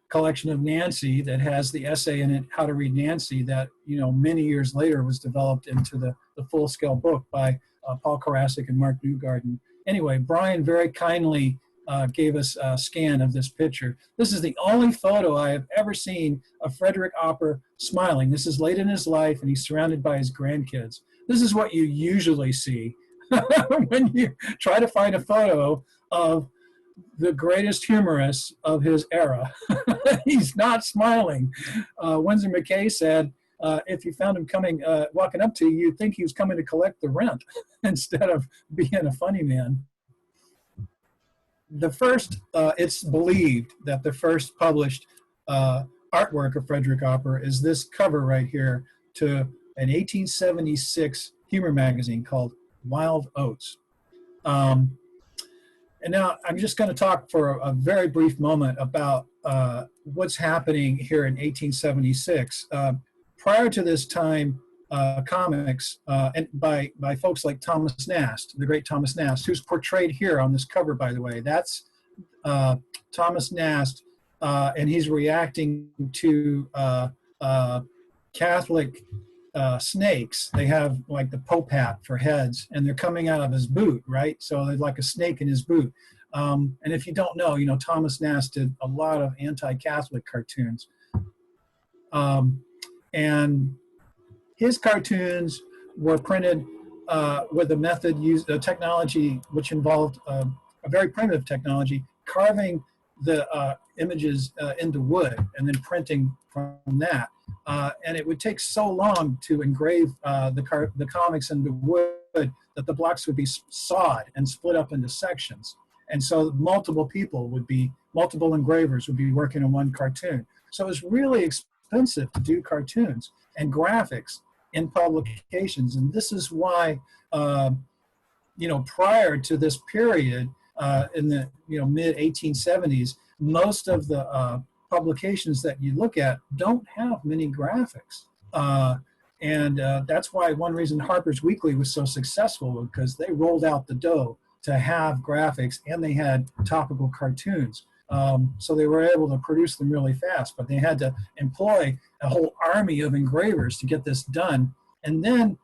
collection of Nancy that has the essay in it, How to Read Nancy, that many years later was developed into the full-scale book by Paul Karasik and Mark Newgarden. Anyway, Brian very kindly gave us a scan of this picture. This is the only photo I have ever seen of Frederick Opper smiling. This is late in his life, and he's surrounded by his grandkids. This is what you usually see when you try to find a photo of the greatest humorist of his era. He's not smiling. Winsor McKay said, if you found him walking up to you, you'd think he was coming to collect the rent instead of being a funny man. the first, it's believed that the first published artwork of Frederick Opper is this cover right here to an 1876 humor magazine called Wild Oats. And now I'm just going to talk for a very brief moment about what's happening here in 1876. Prior to this time, comics and by folks like Thomas Nast, the great Thomas Nast, who's portrayed here on this cover, by the way. That's Thomas Nast, and he's reacting to Catholic snakes. They have like the Pope hat for heads, and they're coming out of his boot, right? So there's like a snake in his boot. And if you don't know, Thomas Nast did a lot of anti-Catholic cartoons. And his cartoons were printed with a method used, a technology which involved a very primitive technology, carving the images into wood and then printing from that. And it would take so long to engrave the comics into wood that the blocks would be sawed and split up into sections. And so multiple engravers would be working on one cartoon. So it was really expensive to do cartoons and graphics in publications. And this is why, prior to this period, in the mid 1870s, most of the publications that you look at don't have many graphics. And that's why one reason Harper's Weekly was so successful, because they rolled out the dough to have graphics, and they had topical cartoons. So they were able to produce them really fast, but they had to employ a whole army of engravers to get this done. And then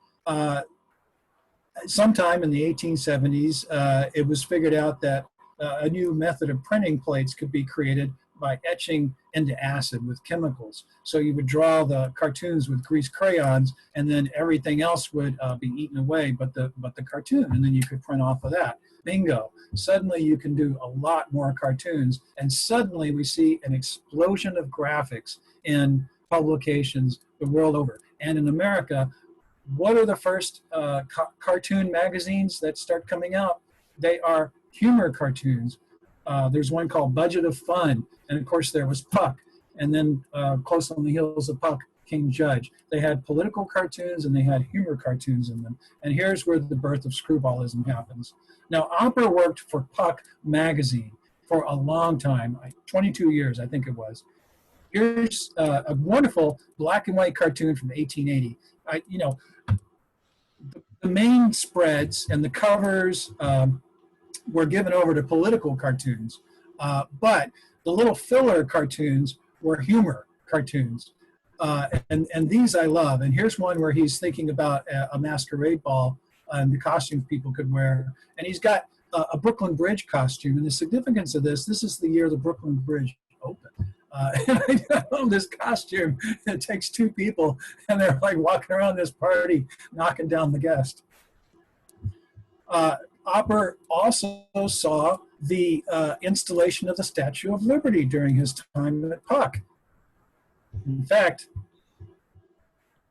sometime in the 1870s, it was figured out that a new method of printing plates could be created by etching into acid with chemicals. So you would draw the cartoons with grease crayons, and then everything else would be eaten away but the cartoon, and then you could print off of that. Bingo. Suddenly you can do a lot more cartoons, and suddenly we see an explosion of graphics in publications the world over. And in America, what are the first cartoon magazines that start coming out? They are humor cartoons. There's one called Budget of Fun, and of course there was Puck, and then close on the heels of Puck came Judge. They had political cartoons and they had humor cartoons in them. And here's where the birth of screwballism happens. Now, Opper worked for Puck magazine for a long time, 22 years, I think it was. Here's a wonderful black and white cartoon from 1880. The main spreads and the covers were given over to political cartoons, but the little filler cartoons were humor cartoons. And these I love. And here's one where he's thinking about a masquerade ball and the costumes people could wear. And he's got a Brooklyn Bridge costume. And the significance of this is the year the Brooklyn Bridge opened. And I love this costume. It takes two people, and they're like walking around this party, knocking down the guest. Opper also saw the installation of the Statue of Liberty during his time at Puck. In fact,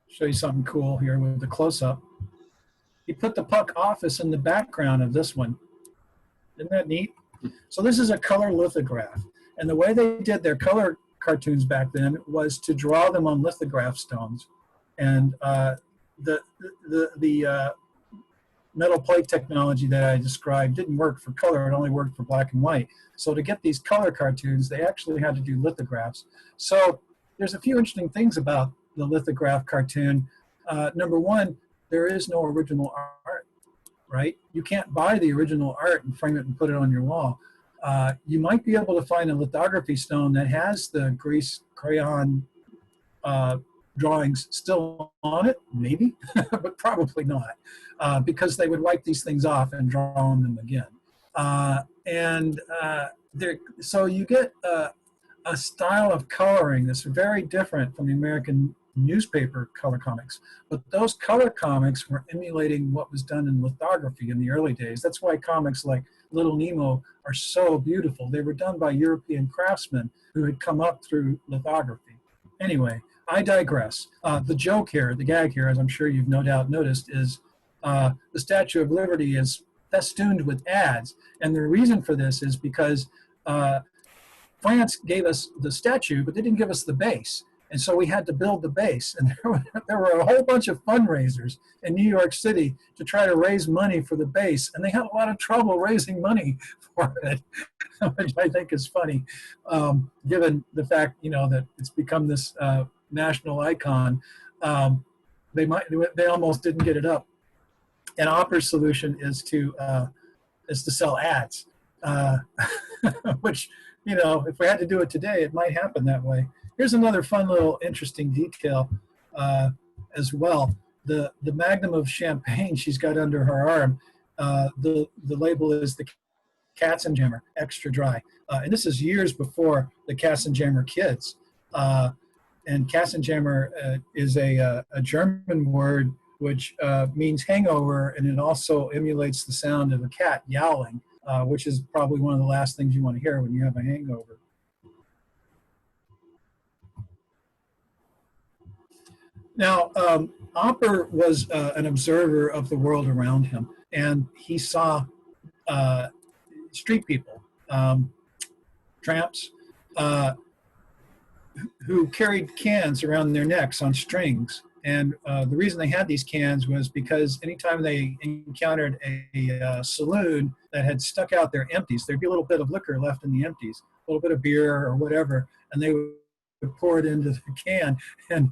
show you something cool here with the close-up. He put the Puck office in the background of this one. Isn't that neat? So this is a color lithograph. And the way they did their color cartoons back then was to draw them on lithograph stones. And the metal plate technology that I described didn't work for color, it only worked for black and white. So to get these color cartoons, they actually had to do lithographs. So there's a few interesting things about the lithograph cartoon. Number one, there is no original art, right? You can't buy the original art and frame it and put it on your wall. You might be able to find a lithography stone that has the grease crayon drawings still on it, maybe, but probably not, because they would wipe these things off and draw on them again. So you get a style of coloring that's very different from the American newspaper color comics. But those color comics were emulating what was done in lithography in the early days. That's why comics like Little Nemo are so beautiful. They were done by European craftsmen who had come up through lithography. Anyway, I digress. The joke here, the gag here, as I'm sure you've no doubt noticed, is the Statue of Liberty is festooned with ads. And the reason for this is because France gave us the statue, but they didn't give us the base. And so we had to build the base. And there were a whole bunch of fundraisers in New York City to try to raise money for the base. And they had a lot of trouble raising money for it, which I think is funny, given the fact, that it's become this national icon. They almost didn't get it up. And Opera's solution is to sell ads, which, if we had to do it today, it might happen that way. Here's another fun little interesting detail as well. The magnum of champagne she's got under her arm, the label is the Katzenjammer Extra Dry. And this is years before the Katzenjammer Kids. And Katzenjammer is a German word which means hangover, and it also emulates the sound of a cat yowling, which is probably one of the last things you want to hear when you have a hangover. Now, Opper was an observer of the world around him, and he saw street people, tramps, who carried cans around their necks on strings. And the reason they had these cans was because anytime they encountered a saloon that had stuck out their empties, there'd be a little bit of liquor left in the empties, a little bit of beer or whatever, and they would pour it into the can and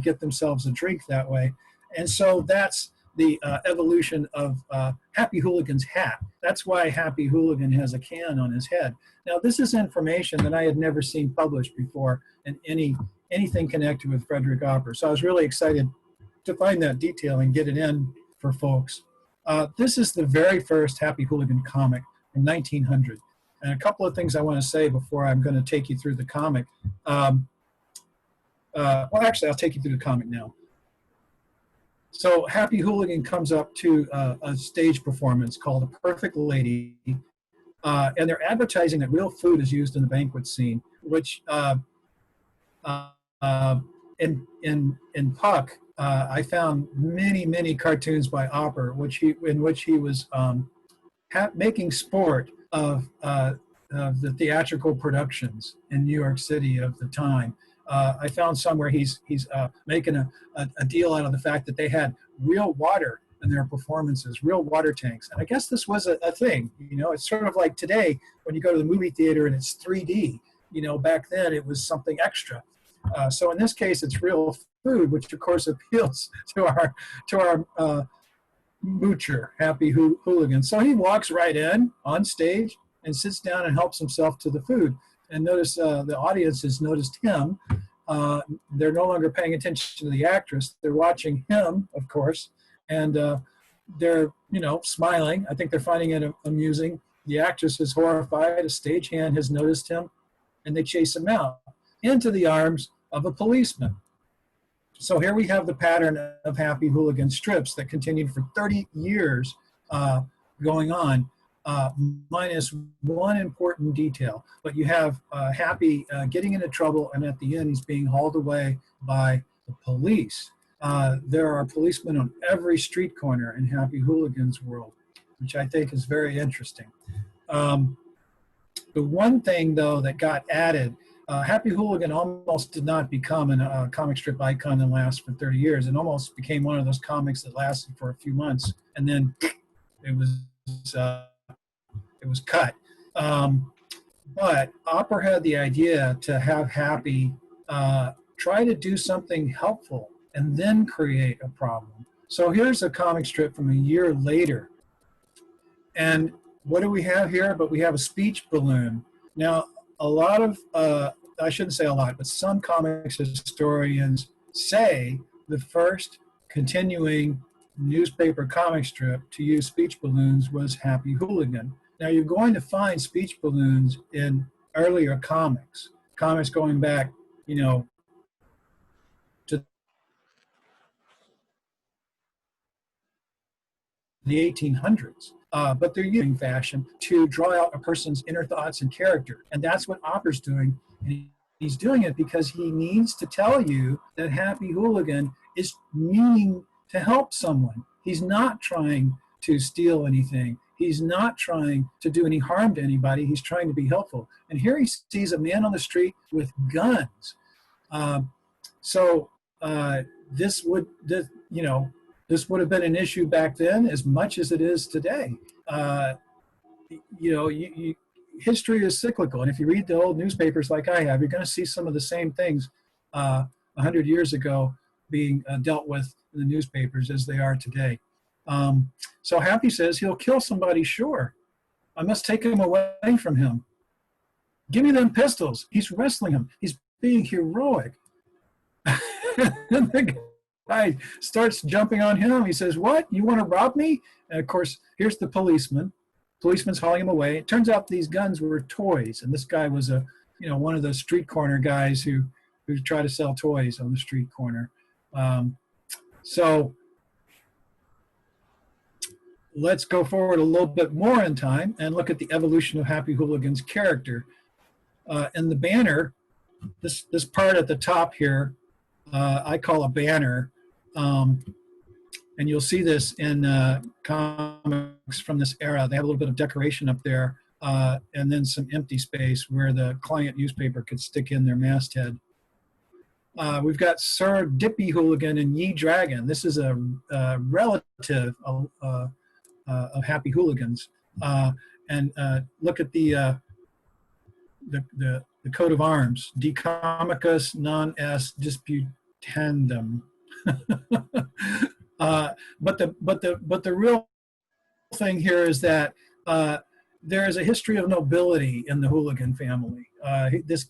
get themselves a drink that way. And so that's the evolution of Happy Hooligan's hat. That's why Happy Hooligan has a can on his head. Now, this is information that I had never seen published before in anything connected with Frederick Opper. So I was really excited to find that detail and get it in for folks. This is the very first Happy Hooligan comic from 1900. And a couple of things I want to say before I'm going to take you through the comic. Well, actually, I'll take you through the comic now. So Happy Hooligan comes up to a stage performance called A Perfect Lady, and they're advertising that real food is used in the banquet scene, which in Puck, I found many cartoons by Opper, in which he was making sport of the theatrical productions in New York City of the time. I found somewhere he's making a deal out of the fact that they had real water in their performances, real water tanks. And I guess this was a thing. It's sort of like today when you go to the movie theater and it's 3D. Back then it was something extra. So in this case, it's real food, which of course appeals to our moocher, Happy Hooligan. So he walks right in on stage and sits down and helps himself to the food. And notice the audience has noticed him. They're no longer paying attention to the actress. They're watching him, of course, and they're smiling. I think they're finding it amusing. The actress is horrified. A stagehand has noticed him, and they chase him out into the arms of a policeman. So here we have the pattern of Happy Hooligan strips that continued for 30 years going on. Minus one important detail, but you have Happy getting into trouble, and at the end he's being hauled away by the police. There are policemen on every street corner in Happy Hooligan's world, which I think is very interesting. The one thing, though, that got added, Happy Hooligan almost did not become a comic strip icon and last for 30 years. It almost became one of those comics that lasted for a few months, and then it was cut. But Opper had the idea to have Happy try to do something helpful and then create a problem. So here's a comic strip from a year later. And what do we have here? But we have a speech balloon. Now, a lot of, I shouldn't say a lot, but some comics historians say the first continuing newspaper comic strip to use speech balloons was Happy Hooligan. Now, you're going to find speech balloons in earlier comics going back, to the 1800s. But they're using fashion to draw out a person's inner thoughts and character. And that's what Opper's doing. And he's doing it because he needs to tell you that Happy Hooligan is meaning to help someone. He's not trying to steal anything. He's not trying to do any harm to anybody. He's trying to be helpful. And here he sees a man on the street with guns. So this would have been an issue back then as much as it is today. History is cyclical, and if you read the old newspapers like I have, you're going to see some of the same things 100 years ago being dealt with in the newspapers as they are today. So Happy says he'll kill somebody, sure. I must take him away from him. Give me them pistols. He's wrestling him. He's being heroic. And the guy starts jumping on him. He says, what? You want to rob me? And of course, here's the policeman. Policeman's hauling him away. It turns out these guns were toys. And this guy was one of those street corner guys who try to sell toys on the street corner. So let's go forward a little bit more in time and look at the evolution of Happy Hooligan's character. In the banner, this part at the top here, I call a banner. And you'll see this in comics from this era. They have a little bit of decoration up there and then some empty space where the client newspaper could stick in their masthead. We've got Sir Dippy Hooligan and Ye Dragon. This is a relative of Happy Hooligans. And look at the coat of arms: De Comicus non est disputandum. But the real thing here is that there is a history of nobility in the Hooligan family.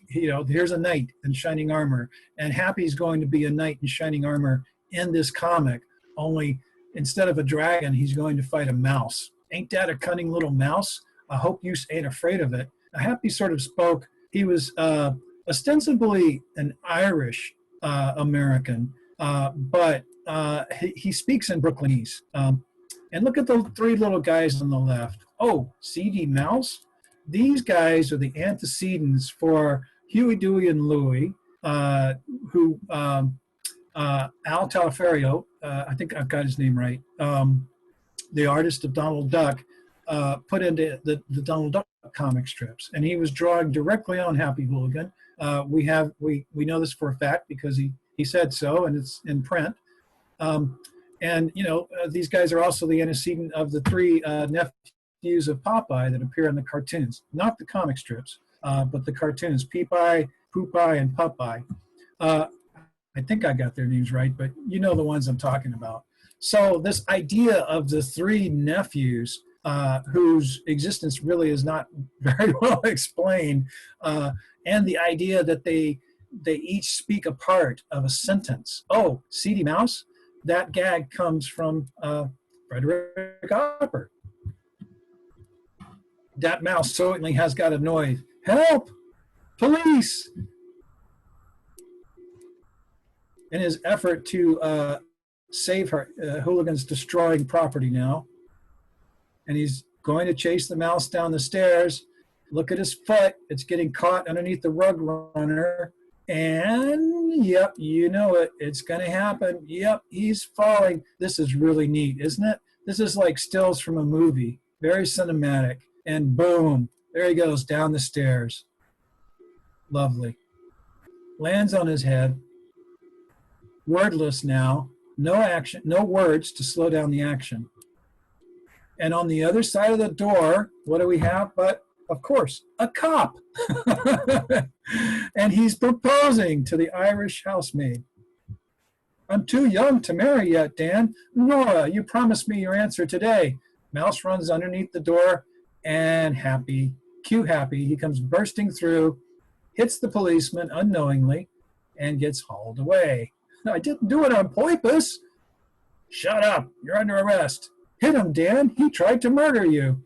Here's a knight in shining armor, and Happy's going to be a knight in shining armor in this comic. Only instead of a dragon, he's going to fight a mouse. Ain't that a cunning little mouse? I hope you ain't afraid of it. Happy sort of spoke. He was ostensibly an Irish American, but he speaks in Brooklynese. And look at the three little guys on the left. Oh, CD Mouse? These guys are the antecedents for Huey, Dewey, and Louie, who Al Taliaferro, I think I've got his name right, the artist of Donald Duck, put into the Donald Duck comic strips. And he was drawing directly on Happy Hooligan. We know this for a fact because he said so, and it's in print. These guys are also the antecedent of the three nephews of Popeye that appear in the cartoons, not the comic strips, but the cartoons, Peepeye, Poopeye, and Popeye. I think I got their names right, but you know the ones I'm talking about. So this idea of the three nephews whose existence really is not very well explained, and the idea that they each speak a part of a sentence. Oh, CD Mouse? That gag comes from Frederick Hopper. That mouse certainly has got a noise. Help! Police! In his effort to save her, Hooligan's destroying property now. And he's going to chase the mouse down the stairs. Look at his foot. It's getting caught underneath the rug runner. And, yep, you know it. It's going to happen. Yep, he's falling. This is really neat, isn't it? This is like stills from a movie. Very cinematic. And boom, there he goes down the stairs. Lovely. Lands on his head. Wordless now. No action, no words to slow down the action. And on the other side of the door, what do we have but, of course, a cop. And he's proposing to the Irish housemaid. I'm too young to marry yet, Dan. Nora, you promised me your answer today. Mouse runs underneath the door, and Happy, cue Happy, he comes bursting through, hits the policeman unknowingly, and gets hauled away. I didn't do it on purpose. Shut up, you're under arrest. Hit him, Dan, he tried to murder you.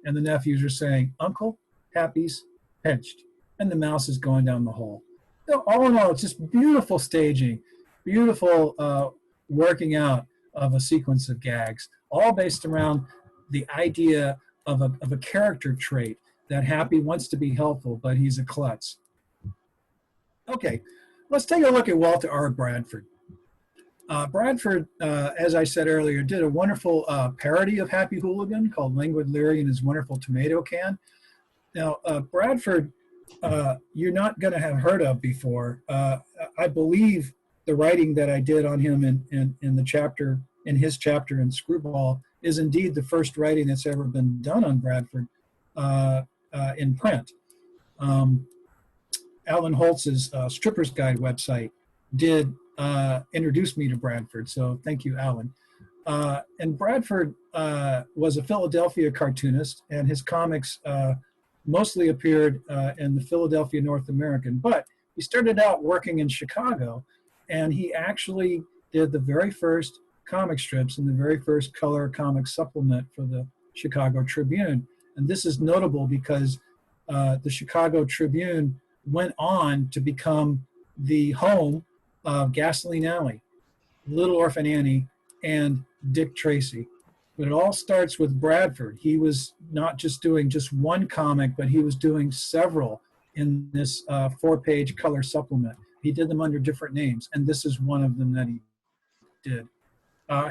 And the nephews are saying, Uncle, Happy's pinched. And the mouse is going down the hole. So all in all, it's just beautiful staging, beautiful working out of a sequence of gags, all based around the idea of a character trait that Happy wants to be helpful, but he's a klutz. Okay, let's take a look at Walter R. Bradford. Bradford, as I said earlier, did a wonderful parody of Happy Hooligan called Languid Leary and His Wonderful Tomato Can. Now, Bradford, you're not going to have heard of before. I believe the writing that I did on him in the chapter, in his chapter in Screwball, is indeed the first writing that's ever been done on Bradford in print. Alan Holtz's Stripper's Guide website did introduce me to Bradford, so thank you, Alan. And Bradford was a Philadelphia cartoonist, and his comics mostly appeared in the Philadelphia North American, but he started out working in Chicago, and he actually did the very first comic strips and the very first color comic supplement for the Chicago Tribune. And this is notable because the Chicago Tribune went on to become the home of Gasoline Alley, Little Orphan Annie, and Dick Tracy. But it all starts with Bradford. He was not just doing just one comic, but he was doing several in this 4-page color supplement. He did them under different names, and this is one of them that he did.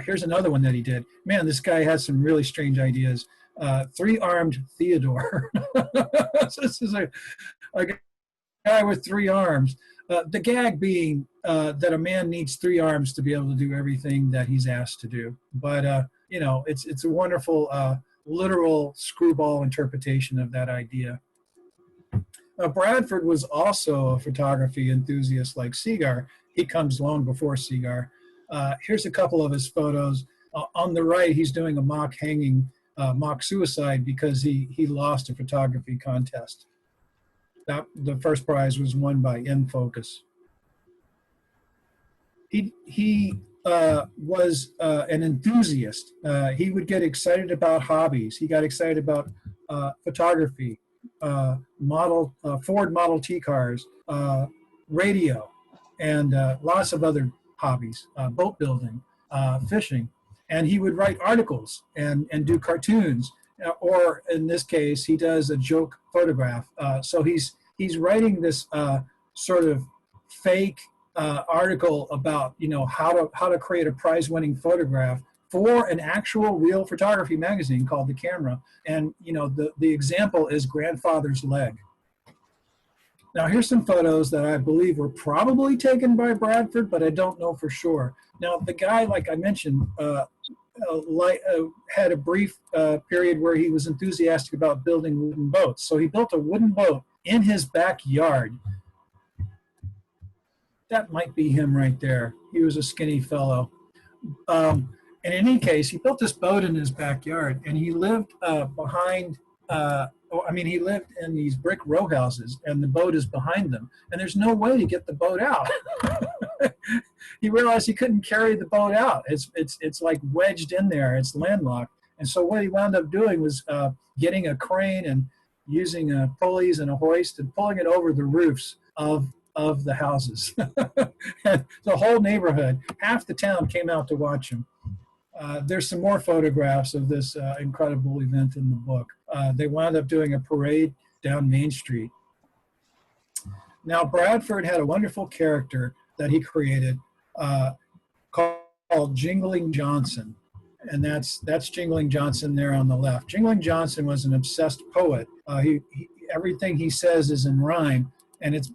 Here's another one that he did. Man, this guy has some really strange ideas. Three-armed Theodore. This is a guy with 3 arms. The gag being that a man needs 3 arms to be able to do everything that he's asked to do. But, you know, it's a wonderful literal screwball interpretation of that idea. Bradford was also a photography enthusiast like Seagar. He comes long before Seagar. Here's a couple of his photos. On the right, he's doing a mock hanging, mock suicide because he lost a photography contest. The first prize was won by In Focus. He was an enthusiast. He would get excited about hobbies. He got excited about photography, Ford Model T cars, radio, and lots of other hobbies, boat building, fishing. And he would write articles and do cartoons, or in this case, he does a joke photograph. So he's writing this sort of fake article about, you know, how to create a prize-winning photograph for an actual real photography magazine called The Camera. And, you know, the example is Grandfather's Leg. Now, here's some photos that I believe were probably taken by Bradford, but I don't know for sure. Now, the guy, like I mentioned, had a brief period where he was enthusiastic about building wooden boats. So he built a wooden boat in his backyard. That might be him right there. He was a skinny fellow. In any case, he built this boat in his backyard, and he lived he lived in these brick row houses, and the boat is behind them, and there's no way to get the boat out. He realized he couldn't carry the boat out. It's like wedged in there. It's landlocked. And so what he wound up doing was getting a crane and using pulleys and a hoist and pulling it over the roofs of the houses. And the whole neighborhood, half the town came out to watch him. There's some more photographs of this incredible event in the book. They wound up doing a parade down Main Street. Now, Bradford had a wonderful character that he created called Jingling Johnson. And that's Jingling Johnson there on the left. Jingling Johnson was an obsessed poet. Everything he says is in rhyme, and it's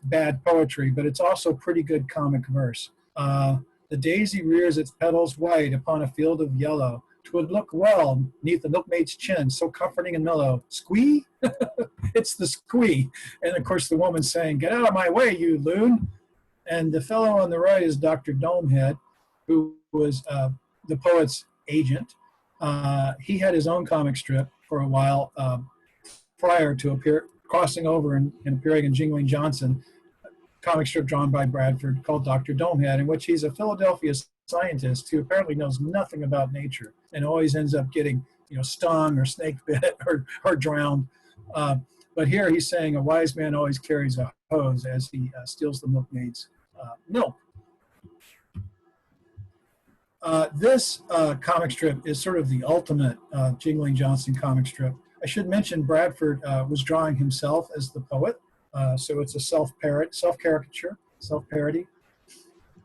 bad poetry, but it's also pretty good comic verse. The daisy rears its petals white upon a field of yellow. 'Twould look well 'neath the milkmaid's chin, so comforting and mellow. Squee? It's the squee. And of course the woman's saying, "Get out of my way, you loon." And the fellow on the right is Dr. Domehead, who was the poet's agent. He had his own comic strip for a while prior to crossing over and appearing in Jingling Johnson, comic strip drawn by Bradford called Dr. Domehead, in which he's a Philadelphia scientist who apparently knows nothing about nature and always ends up getting stung or snake bit or drowned. But here he's saying a wise man always carries a hose as he steals the milkmaid's milk. This comic strip is sort of the ultimate Jingling Johnson comic strip. I should mention Bradford was drawing himself as the poet, so it's a self-caricature, self-parody.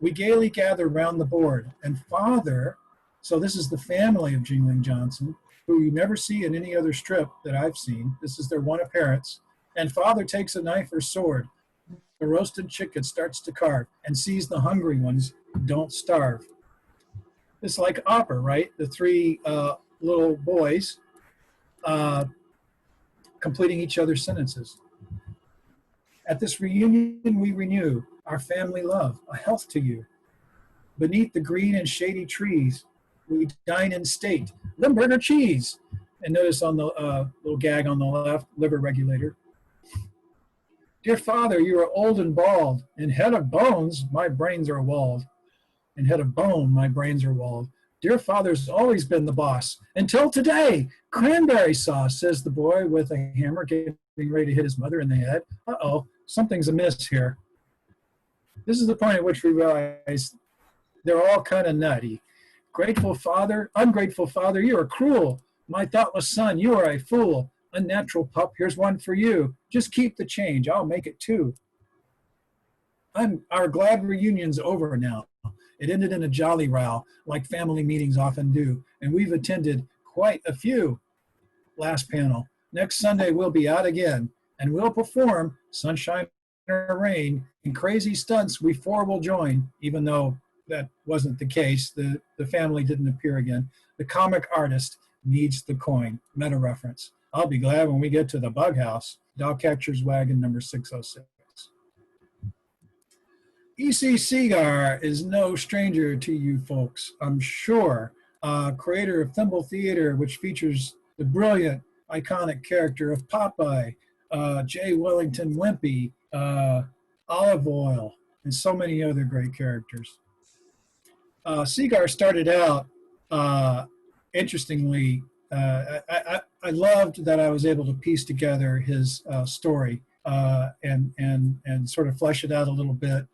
We gaily gather round the board, and father, so this is the family of Jingling Johnson, who you never see in any other strip that I've seen. This is their one appearance. And father takes a knife or sword, the roasted chicken starts to carve, and sees the hungry ones don't starve. It's like opera, right? The three little boys completing each other's sentences. At this reunion we renew our family love, a health to you. Beneath the green and shady trees, we dine in state, Limburger cheese. And notice on the little gag on the left, liver regulator. Dear father, you are old and bald. In head of bones, my brains are walled. In head of bone, my brains are walled. Dear father's always been the boss. Until today, cranberry sauce, says the boy with a hammer getting ready to hit his mother in the head. Uh-oh, something's amiss here. This is the point at which we realize they're all kind of nutty. Grateful father, ungrateful father, you are cruel. My thoughtless son, you are a fool. Unnatural pup, here's one for you. Just keep the change, I'll make it two. Our glad reunion's over now. It ended in a jolly row, like family meetings often do, and we've attended quite a few. Last panel. Next Sunday we'll be out again, and we'll perform, sunshine or rain, in crazy stunts we four will join, even though that wasn't the case. The family didn't appear again. The comic artist needs the coin. Meta reference. I'll be glad when we get to the bug house. Dogcatcher's wagon number 606. E.C. Segar is no stranger to you folks, I'm sure. Creator of Thimble Theater, which features the brilliant, iconic character of Popeye, J. Wellington Wimpy, Olive Oil, and so many other great characters. Segar started out, interestingly, I loved that I was able to piece together his story and sort of flesh it out a little bit.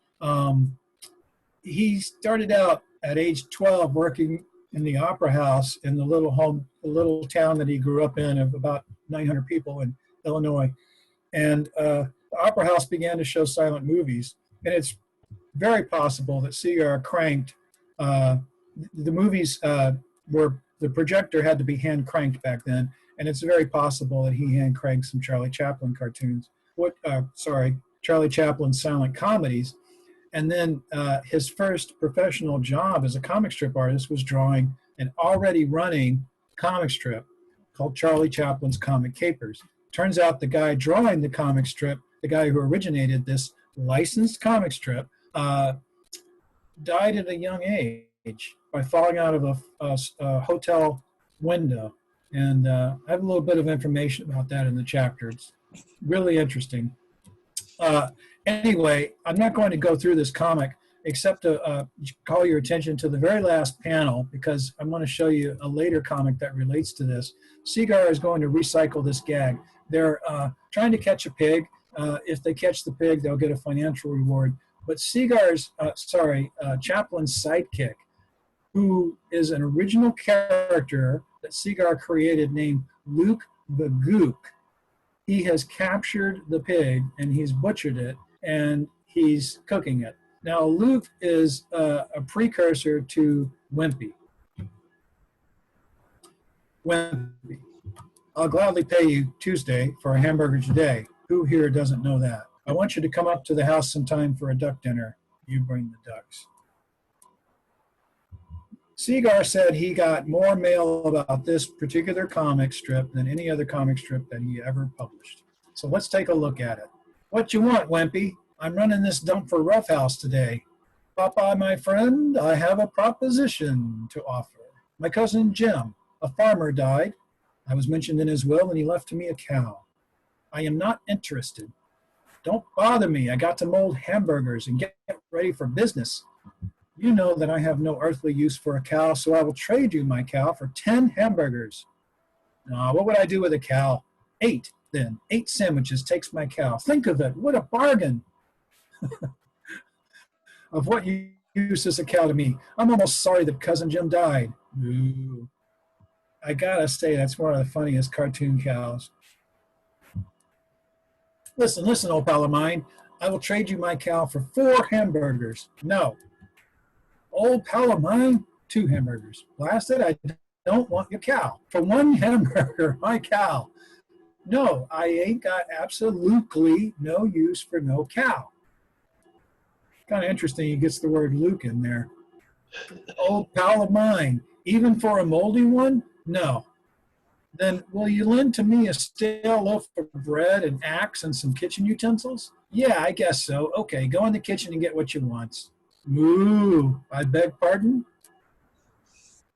He started out at age 12 working in the opera house in the little town that he grew up in of about 900 people in Illinois. And the opera house began to show silent movies. And it's very possible that Segar cranked, the movies were, the projector had to be hand cranked back then. And it's very possible that he hand cranked some Charlie Chaplin cartoons. Charlie Chaplin silent comedies. And then his first professional job as a comic strip artist was drawing an already running comic strip called Charlie Chaplin's Comic Capers. Turns out the guy drawing the comic strip, the guy who originated this licensed comic strip, died at a young age by falling out of a hotel window. And I have a little bit of information about that in the chapter. It's really interesting. Anyway, I'm not going to go through this comic except to call your attention to the very last panel because I want to show you a later comic that relates to this. Segar is going to recycle this gag. They're trying to catch a pig. If they catch the pig, they'll get a financial reward. But Segar's, Chaplin's sidekick, who is an original character that Segar created named Luke the Gook, he has captured the pig and he's butchered it and he's cooking it. Now, Luke is a precursor to Wimpy. Wimpy. I'll gladly pay you Tuesday for a hamburger today. Who here doesn't know that? I want you to come up to the house sometime for a duck dinner. You bring the ducks. Segar said he got more mail about this particular comic strip than any other comic strip that he ever published. So let's take a look at it. What you want, Wimpy? I'm running this dump for Roughhouse today. Popeye, my friend, I have a proposition to offer. My cousin Jim, a farmer, died. I was mentioned in his will and he left to me a cow. I am not interested. Don't bother me. I got to mold hamburgers and get ready for business. You know that I have no earthly use for a cow, so I will trade you my cow for 10 hamburgers. What would I do with a cow? 8, then. 8 sandwiches takes my cow. Think of it. What a bargain. Of what use is a cow to me? I'm almost sorry that Cousin Jim died. Ooh. I gotta say, that's one of the funniest cartoon cows. Listen, old pal of mine. I will trade you my cow for 4 hamburgers. No. Old pal of mine, 2 hamburgers. Blasted, I don't want your cow. For 1 hamburger, my cow. No, I ain't got absolutely no use for no cow. Kind of interesting, he gets the word Luke in there. Old pal of mine, even for a moldy one? No. Then will you lend to me a stale loaf of bread, an axe, and some kitchen utensils? Yeah, I guess so. Okay, go in the kitchen and get what you want. Moo, I beg pardon?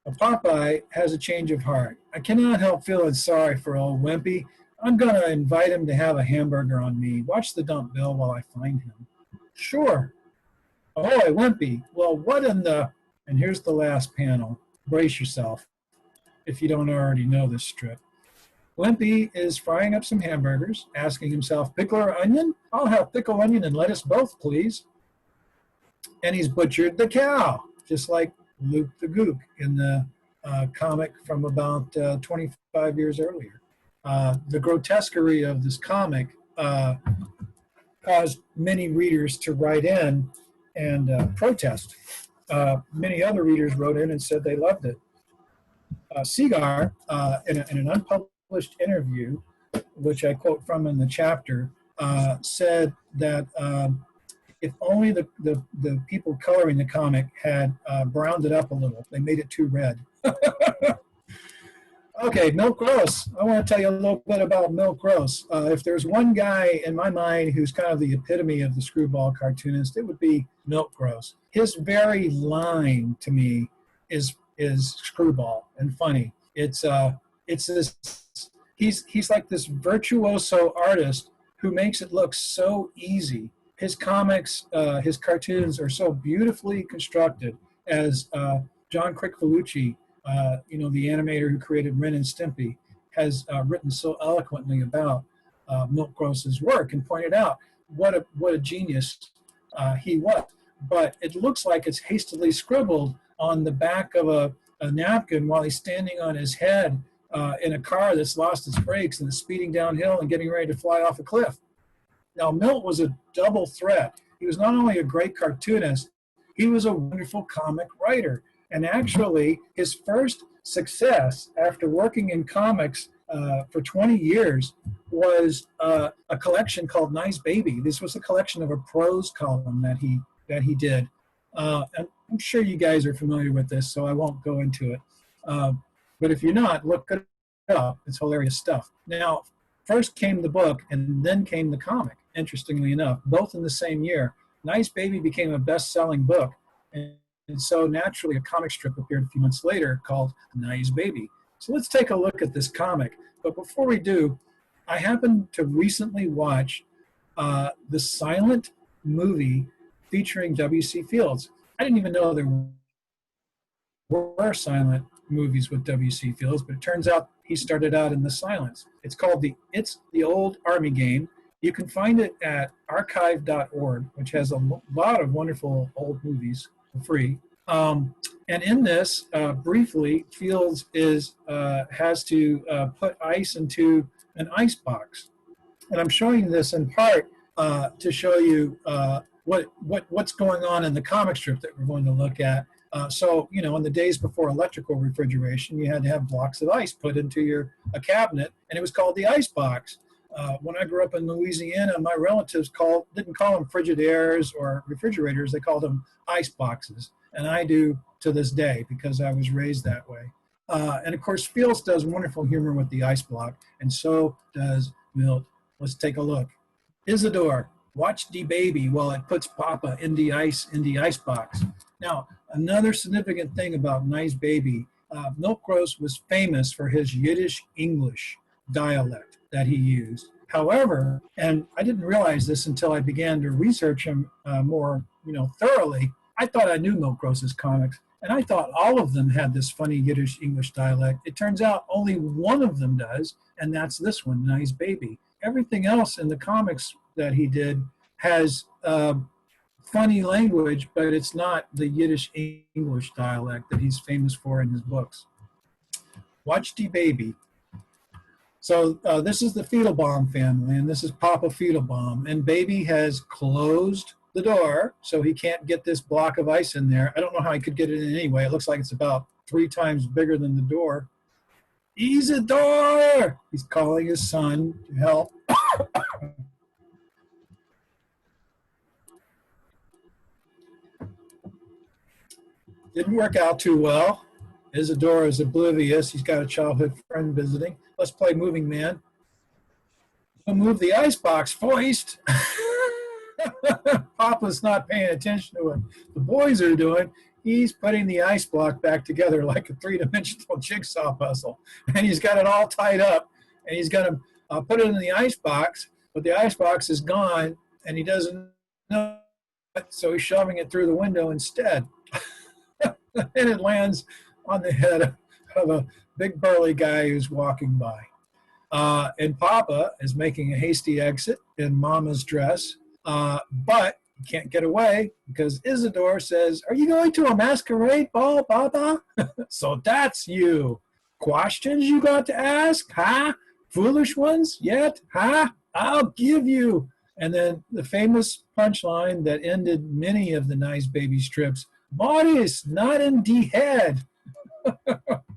Popeye has a change of heart. I cannot help feeling sorry for old Wimpy. I'm going to invite him to have a hamburger on me. Watch the dump, Bill, while I find him. Sure. Ahoy, Wimpy. Well, what in the... And here's the last panel. Brace yourself, if you don't already know this strip. Wimpy is frying up some hamburgers, asking himself, pickle or onion? I'll have pickle, onion, and lettuce both, please. And he's butchered the cow, just like Luke the Gook in the comic from about 25 years earlier. The grotesquerie of this comic caused many readers to write in and protest. Many other readers wrote in and said they loved it. Segar, in an unpublished interview, which I quote from in the chapter, said that if only the people coloring the comic had browned it up a little, they made it too red. Okay, Milk Gross. I want to tell you a little bit about Milk Gross. If there's one guy in my mind who's kind of the epitome of the screwball cartoonist, it would be Milk Gross. His very line to me is screwball and funny. It's this. He's like this virtuoso artist who makes it look so easy. His comics, his cartoons are so beautifully constructed, as John Crickvolucci, the animator who created Ren and Stimpy, has written so eloquently about Milk Gross's work and pointed out what a genius he was. But it looks like it's hastily scribbled on the back of a napkin while he's standing on his head in a car that's lost its brakes and is speeding downhill and getting ready to fly off a cliff. Now, Milt was a double threat. He was not only a great cartoonist, he was a wonderful comic writer. And actually, his first success after working in comics for 20 years was a collection called Nice Baby. This was a collection of a prose column that he did. And I'm sure you guys are familiar with this, so I won't go into it. But if you're not, look it up. It's hilarious stuff. Now, first came the book, and then came the comic, interestingly enough, both in the same year. Nice Baby became a best-selling book, and so naturally a comic strip appeared a few months later called Nice Baby. So let's take a look at this comic. But before we do, I happened to recently watch the silent movie featuring W.C. Fields. I didn't even know there were silent movies with W.C. Fields, but it turns out he started out in the silence. It's called It's the Old Army Game. You can find it at archive.org, which has a lot of wonderful old movies for free. And in this, briefly, Fields has to put ice into an ice box. And I'm showing this in part to show you what's going on in the comic strip that we're going to look at. So, in the days before electrical refrigeration, you had to have blocks of ice put into a cabinet, and it was called the ice box. When I grew up in Louisiana, my relatives didn't call them Frigidaires or refrigerators, they called them ice boxes. And I do to this day because I was raised that way. And of course, Fields does wonderful humor with the ice block, and so does Milt. Let's take a look. Isidore, watch the baby while it puts Papa in the ice box. Now, another significant thing about Nice Baby, Milk Gross was famous for his Yiddish English dialect that he used. However, and I didn't realize this until I began to research him more, thoroughly, I thought I knew Milk Gross's comics, and I thought all of them had this funny Yiddish English dialect. It turns out only one of them does, and that's this one, Nice Baby. Everything else in the comics that he did has funny language, but it's not the Yiddish English dialect that he's famous for in his books. Watch the baby. So this is the Fiedelbaum family, and this is Papa Fiedelbaum. And Baby has closed the door so he can't get this block of ice in there. I don't know how he could get it in anyway. It looks like it's about 3 times bigger than the door. Isidore! He's calling his son to help. Didn't work out too well. Isidore is oblivious. He's got a childhood friend visiting. Let's play Moving Man. We'll move the icebox first. Papa's not paying attention to what the boys are doing. He's putting the ice block back together like a 3-dimensional jigsaw puzzle. And he's got it all tied up. And he's going to put it in the ice box, but the ice box is gone, and he doesn't know it, so he's shoving it through the window instead. And it lands on the head of a big burly guy who's walking by. And Papa is making a hasty exit in Mama's dress, but he can't get away because Isidore says, "Are you going to a masquerade ball, Papa?" So that's you. Questions you got to ask, huh? Foolish ones yet, huh? I'll give you. And then the famous punchline that ended many of the Nice Baby strips, "Morris, not in the head."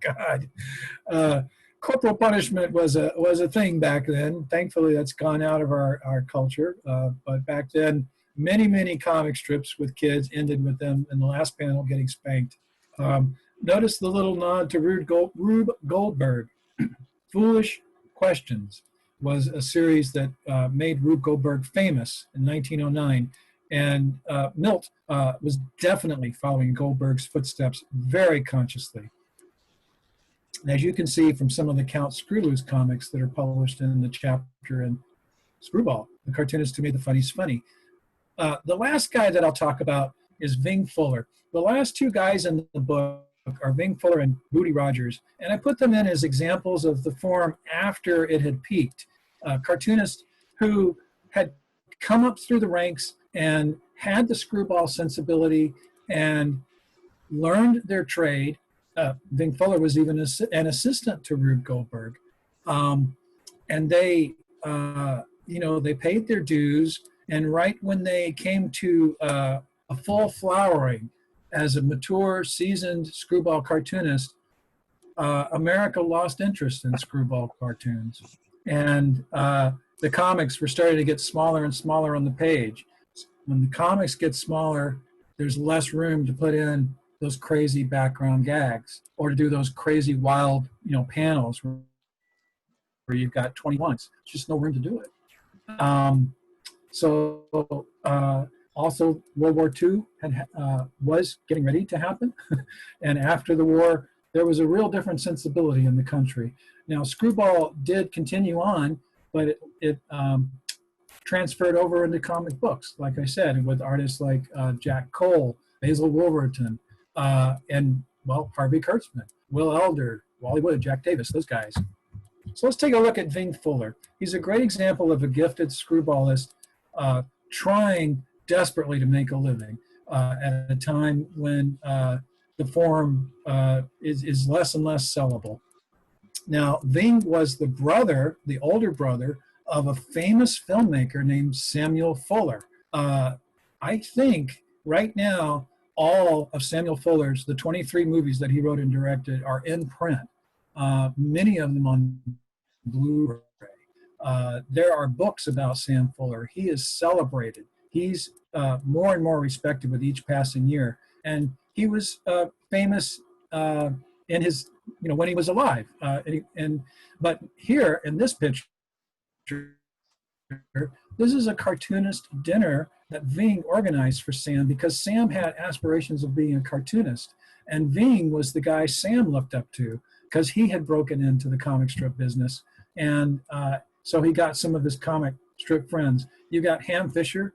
God. Corporal punishment was a thing back then. Thankfully, that's gone out of our culture. But back then, many comic strips with kids ended with them in the last panel getting spanked. Notice the little nod to Rube Goldberg. Foolish Questions was a series that made Rube Goldberg famous in 1909. And Milt was definitely following Goldberg's footsteps very consciously. And as you can see from some of the Count Screwloose comics that are published in the chapter in Screwball, the cartoonist who made the funnies funny. The last guy that I'll talk about is Ving Fuller. The last 2 guys in the book are Ving Fuller and Booty Rogers, and I put them in as examples of the form after it had peaked. Cartoonists who had come up through the ranks and had the screwball sensibility and learned their trade. Ving Fuller was even an assistant to Rube Goldberg. And they, they paid their dues. And right when they came to a full flowering as a mature, seasoned screwball cartoonist, America lost interest in screwball cartoons. And the comics were starting to get smaller and smaller on the page. When the comics get smaller, there's less room to put in those crazy background gags or to do those crazy wild, panels where you've got 21s. There's just no room to do it. Also World War II was getting ready to happen. And after the war, there was a real different sensibility in the country. Now, Screwball did continue on, but it transferred over into comic books, like I said, with artists like Jack Cole, Basil Wolverton, and, Harvey Kurtzman, Will Elder, Wally Wood, Jack Davis, those guys. So let's take a look at Ving Fuller. He's a great example of a gifted screwballist trying desperately to make a living at a time when the form is less and less sellable. Now, Ving was the older brother of a famous filmmaker named Samuel Fuller. I think right now, all of Samuel Fuller's, the 23 movies that he wrote and directed, are in print. Many of them on Blu-ray. There are books about Sam Fuller. He is celebrated. He's more and more respected with each passing year. And he was famous in his, when he was alive. But here in this picture, this is a cartoonist dinner that Ving organized for Sam because Sam had aspirations of being a cartoonist. And Ving was the guy Sam looked up to because he had broken into the comic strip business. And so he got some of his comic strip friends. You got Ham Fisher.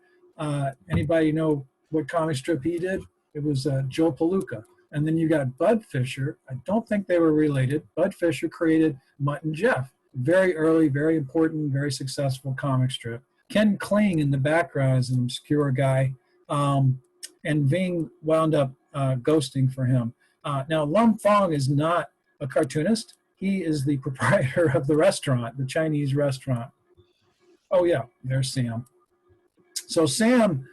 Anybody know what comic strip he did? It was Joe Palooka. And then you got Bud Fisher. I don't think they were related. Bud Fisher created Mutt and Jeff. Very early, very important, very successful comic strip. Ken Kling in the background is an obscure guy. And Ving wound up ghosting for him. Now, Lum Fong is not a cartoonist. He is the proprietor of the restaurant, the Chinese restaurant. Oh, yeah, there's Sam. So Sam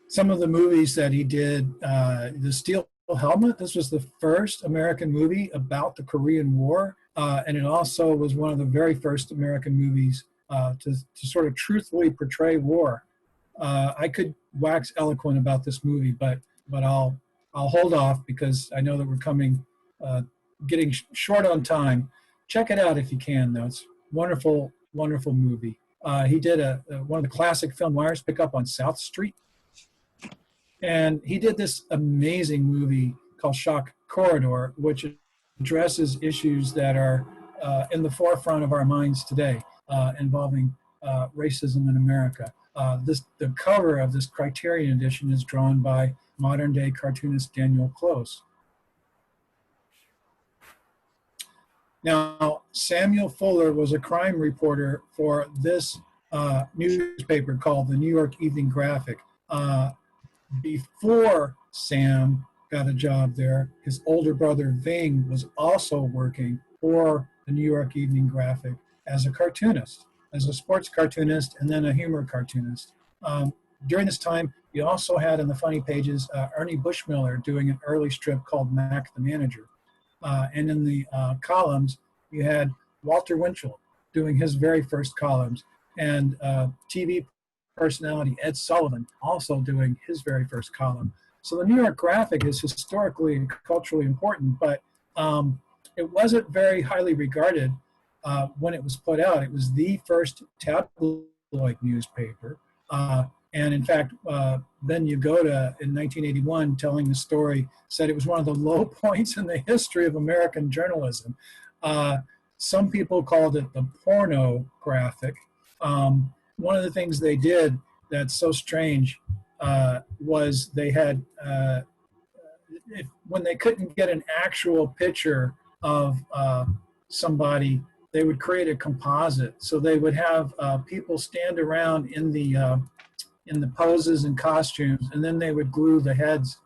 Some of the movies that he did, The Steel Helmet, this was the first American movie about the Korean War, and it also was one of the very first American movies to sort of truthfully portray war. I could wax eloquent about this movie, but I'll hold off because I know that we're getting short on time. Check it out if you can, though. It's wonderful, wonderful movie. He did one of the classic film Wires Pick Up on South Street. And he did this amazing movie called Shock Corridor, which addresses issues that are in the forefront of our minds today, involving racism in America. The cover of this Criterion edition is drawn by modern-day cartoonist Daniel Close. Now, Samuel Fuller was a crime reporter for this newspaper called the New York Evening Graphic. Before Sam got a job there, his older brother Ving was also working for the New York Evening Graphic as a cartoonist, as a sports cartoonist, and then a humor cartoonist. During this time, you also had in the funny pages Ernie Bushmiller doing an early strip called Mac the Manager. And in the columns, you had Walter Winchell doing his very first columns, and TV personality Ed Sullivan also doing his very first column. So the New York Graphic is historically and culturally important, but it wasn't very highly regarded when it was put out. It was the first tabloid newspaper. And in fact, Ben Yagoda in 1981 telling the story said it was one of the low points in the history of American journalism. Some people called it the porno graphic. One of the things they did that's so strange was they had, when they couldn't get an actual picture of somebody, they would create a composite. So they would have people stand around in the poses and costumes, and then they would glue the heads.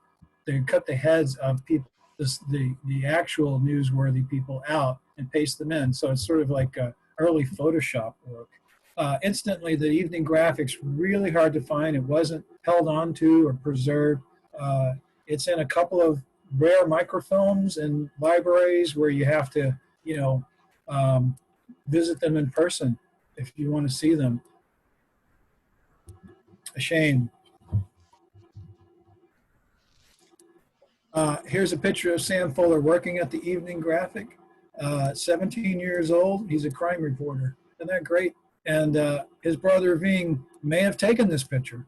They'd cut the heads of people, the actual newsworthy people out and paste them in. So it's sort of like early Photoshop work. Instantly, the Evening Graphic's really hard to find. It wasn't held onto or preserved. It's in a couple of rare microfilms and libraries where you have to, visit them in person if you want to see them. A shame. Here's a picture of Sam Fuller working at the Evening Graphic. 17 years old. He's a crime reporter. Isn't that great? And his brother Ving may have taken this picture.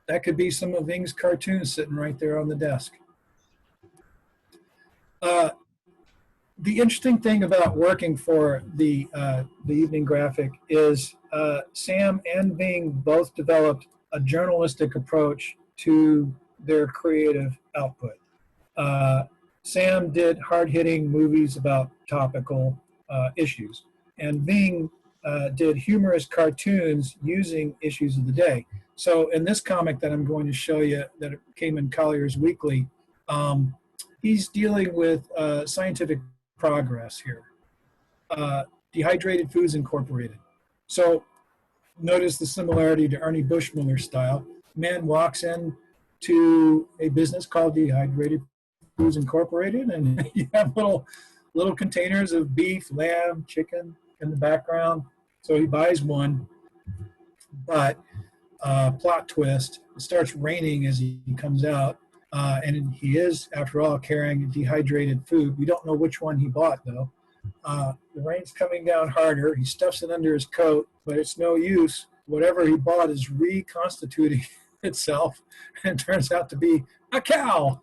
That could be some of Ving's cartoons sitting right there on the desk. The interesting thing about working for the Evening Graphic is Sam and Ving both developed a journalistic approach to their creative output. Sam did hard-hitting movies about topical issues, and Ving did humorous cartoons using issues of the day. So in this comic that I'm going to show you that came in Collier's Weekly, he's dealing with scientific progress here. Dehydrated Foods Incorporated. So notice the similarity to Ernie Bushmiller's style. Man walks in to a business called Dehydrated Foods Incorporated, and you have little containers of beef, lamb, chicken in the background. So he buys one, but plot twist, it starts raining as he comes out, and he is, after all, carrying dehydrated food. We don't know which one he bought, though. The rain's coming down harder. He stuffs it under his coat, but it's no use. Whatever he bought is reconstituting itself, and turns out to be a cow.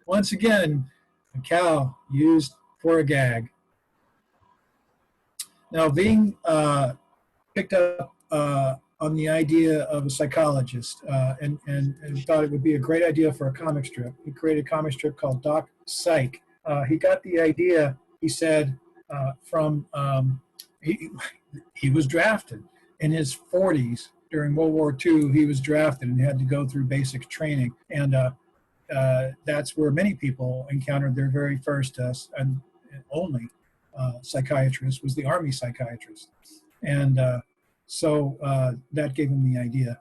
Once again, a cow used for a gag. Now, Ving picked up on the idea of a psychologist and thought it would be a great idea for a comic strip. He created a comic strip called Doc Psych. He got the idea, he said, from, he was drafted in his 40s. During World War II, he was drafted and had to go through basic training. And that's where many people encountered their very first and only psychiatrist was the Army psychiatrist. And So that gave him the idea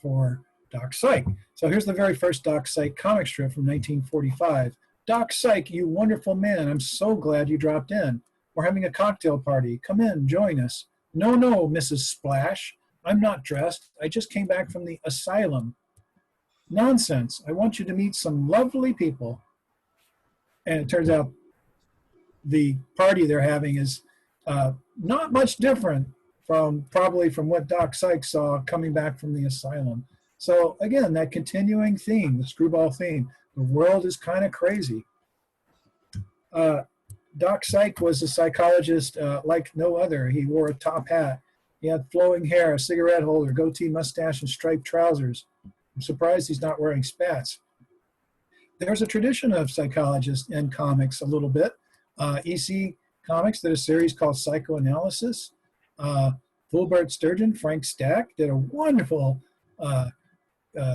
for Doc Psych. So here's the very first Doc Psych comic strip from 1945. Doc Psych, you wonderful man, I'm so glad you dropped in. We're having a cocktail party. Come in, join us. No, no, Mrs. Splash. I'm not dressed. I just came back from the asylum. Nonsense. I want you to meet some lovely people. And it turns out the party they're having is not much different from what Doc Sykes saw coming back from the asylum. So again, that continuing theme, the screwball theme, the world is kind of crazy. Doc Syke was a psychologist like no other. He wore a top hat. He had flowing hair, a cigarette holder, goatee, mustache, and striped trousers. I'm surprised he's not wearing spats. There's a tradition of psychologists in comics a little bit. EC Comics did a series called Psychoanalysis. Fulbert Sturgeon, Frank Stack, did a wonderful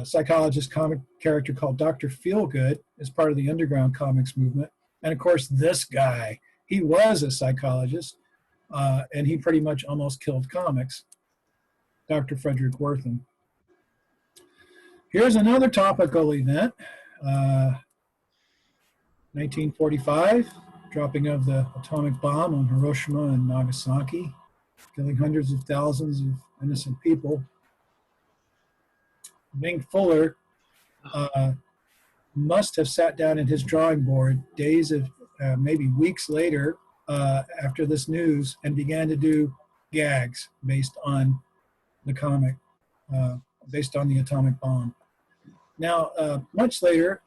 psychologist comic character called Dr. Feelgood as part of the underground comics movement. And of course, this guy, he was a psychologist, and he pretty much almost killed comics, Dr. Frederick Wertham. Here's another topical event. 1945, dropping of the atomic bomb on Hiroshima and Nagasaki, killing hundreds of thousands of innocent people. Bing Fuller must have sat down at his drawing board days of maybe weeks later after this news and began to do gags based on the comic, based on the atomic bomb. Now, much later,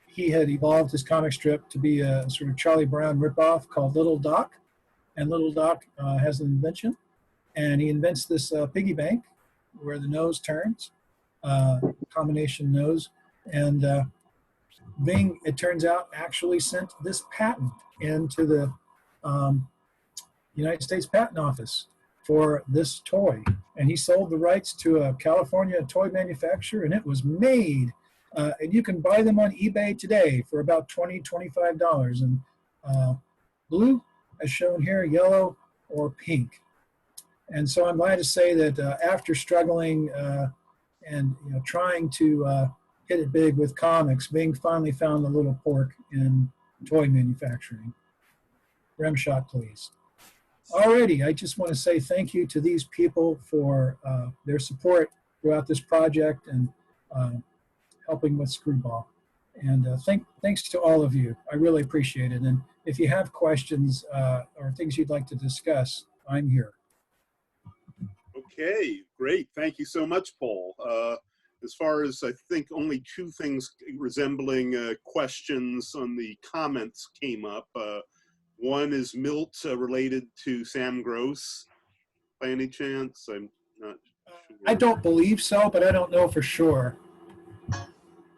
he had evolved his comic strip to be a sort of Charlie Brown ripoff called Little Doc. And Little Doc has an invention, and he invents this piggy bank where the nose turns, combination nose. And Bing, it turns out, actually sent this patent into the United States Patent Office for this toy. And he sold the rights to a California toy manufacturer, and it was made. And you can buy them on eBay today for about $20, $25. And blue, as shown here, yellow, or pink. And so I'm glad to say that after struggling and trying to hit it big with comics, Bing finally found the little pork in toy manufacturing. Remshot, please. Alrighty, I just want to say thank you to these people for their support throughout this project and helping with Screwball. And thanks to all of you. I really appreciate it. And if you have questions or things you'd like to discuss, I'm here. Okay, great. Thank you so much, Paul. As far as I think only two things resembling questions on the comments came up. One is Milt related to Sam Gross by any chance? I'm not sure. I don't believe so, but I don't know for sure.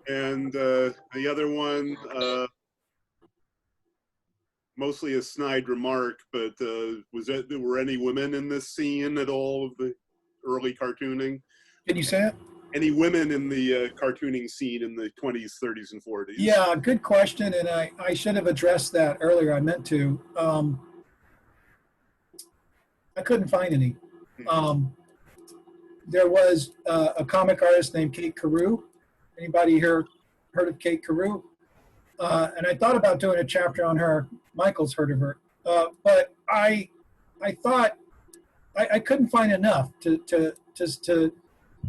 And the other one, mostly a snide remark, but were any women in this scene at all of the early cartooning? Can you say it? Any women in the cartooning scene in the 20s, 30s, and 40s? Yeah, good question, and I should have addressed that earlier. I meant to. I couldn't find any. There was a comic artist named Kate Carew. Anybody here heard of Kate Carew? And I thought about doing a chapter on her. Michael's heard of her. But I thought I couldn't find enough to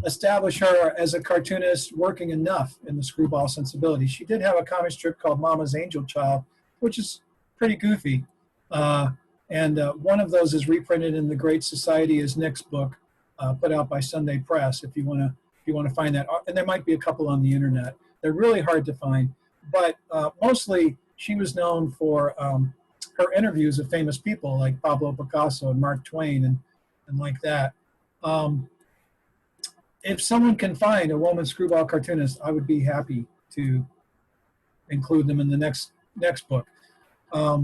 establish her as a cartoonist working enough in the Screwball sensibility. She did have a comic strip called Mama's Angel Child, which is pretty goofy. And one of those is reprinted in The Great Society as Nick's book, put out by Sunday Press, if you want to find that. And there might be a couple on the internet. They're really hard to find. But mostly she was known for her interviews of famous people like Pablo Picasso and Mark Twain and like that. If someone can find a woman Screwball cartoonist, I would be happy to include them in the next book. I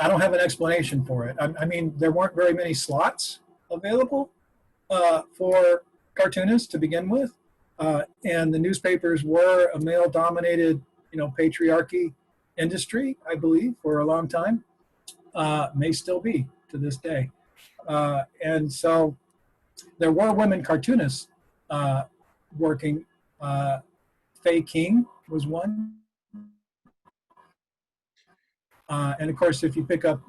don't have an explanation for it. I mean, there weren't very many slots available for cartoonists to begin with, and the newspapers were a male-dominated, patriarchy industry, I believe, for a long time. May still be to this day. And so there were women cartoonists working. Faye King was one. And of course, if you pick up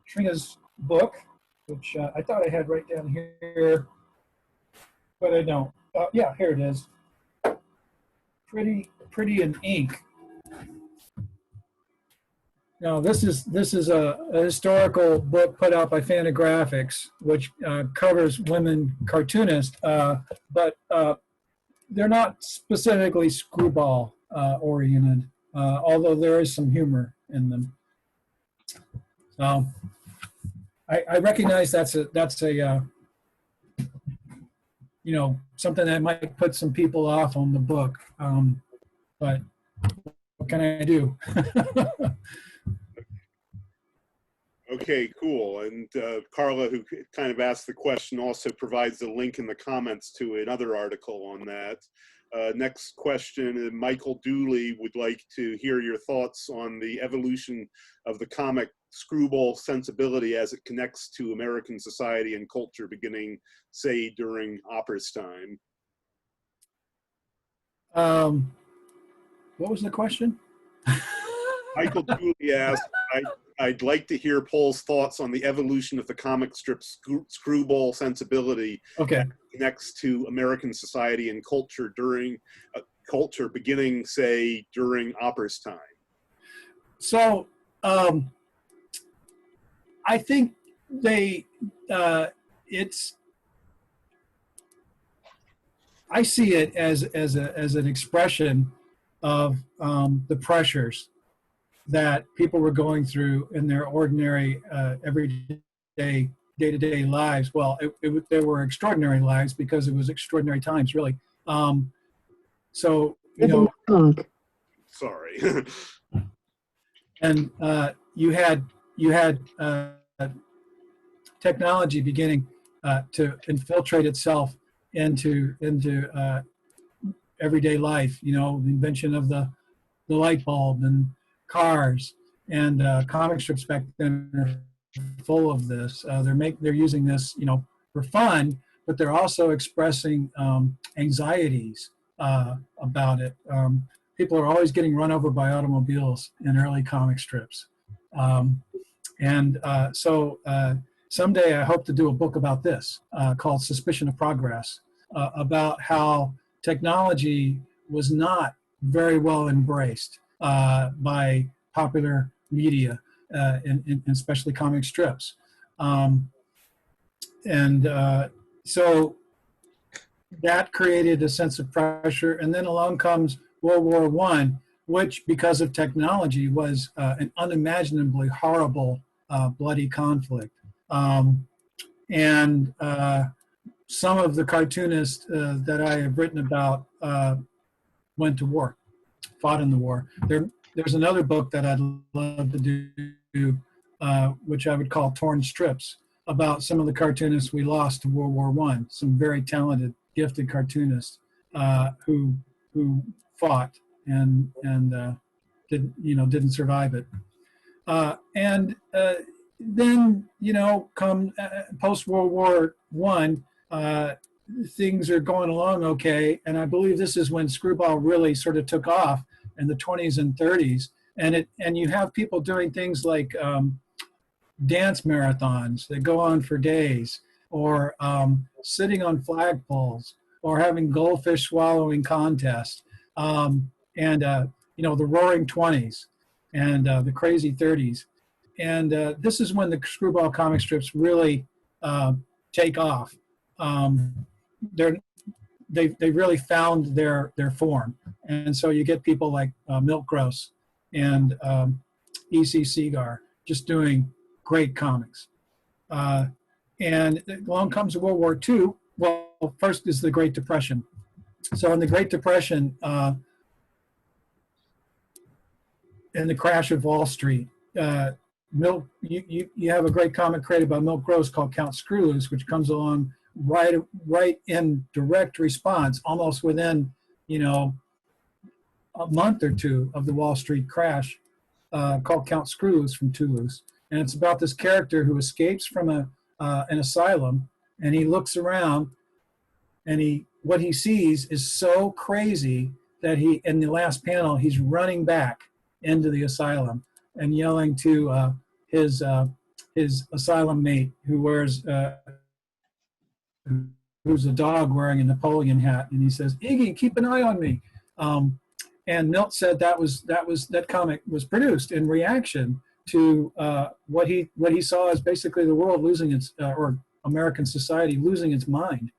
Trina's book, which I thought I had right down here, but I don't. Yeah, here it is. Pretty in ink. Now, this is a historical book put out by Fantagraphics, which covers women cartoonists, but they're not specifically screwball oriented, although there is some humor in them. So I recognize that's a you know, something that might put some people off on the book, but what can I do? Okay, cool. And Carla, who kind of asked the question, also provides a link in the comments to another article on that. Next question, Michael Dooley would like to hear your thoughts on the evolution of the comic screwball sensibility as it connects to American society and culture beginning, say, during Opera's time. What was the question? Michael Dooley asked, I'd like to hear Paul's thoughts on the evolution of the comic strip screwball sensibility Okay. next to American society and culture during culture beginning, say, during Opera's time. So I think I see it as an expression of the pressures that people were going through in their ordinary, everyday, day-to-day lives. Well, they were extraordinary lives because it was extraordinary times, really. So, you know, sorry. and you had technology beginning to infiltrate itself into everyday life. You know, the invention of the light bulb and cars, and comic strips back then are full of this. They're using this, you know, for fun, but they're also expressing anxieties about it. People are always getting run over by automobiles in early comic strips, so someday I hope to do a book about this called Suspicion of Progress, about how technology was not very well embraced by popular media, and especially comic strips. So that created a sense of pressure. And then along comes World War I, which, because of technology, was an unimaginably horrible, bloody conflict. Some of the cartoonists that I have written about went to war, fought in the war. There's another book that I'd love to do, which I would call Torn Strips, about some of the cartoonists we lost to World War I. Some very talented, gifted cartoonists who fought and didn't survive it. Then, you know, come post World War I, things are going along okay, and I believe this is when screwball really sort of took off in the 20s and 30s, and you have people doing things like dance marathons that go on for days, or sitting on flagpoles, or having goldfish swallowing contests, the Roaring 20s and the Crazy 30s, and this is when the screwball comic strips really take off. They really found their form, and so you get people like Milt Gross and E.C. Segar just doing great comics. And along comes World War II. Well, first is the Great Depression. So in the Great Depression, in the crash of Wall Street, you have a great comic created by Milt Gross called Count Screwloose, which comes along right in direct response, almost within, you know, a month or two of the Wall Street crash, called Count Screwloose from Toulouse. And it's about this character who escapes from an asylum, and he looks around, and what he sees is so crazy that in the last panel, he's running back into the asylum and yelling to his asylum mate who's a dog wearing a Napoleon hat, and he says, "Iggy, keep an eye on me." And Milt said that comic was produced in reaction to what he saw as basically the world losing its or American society losing its mind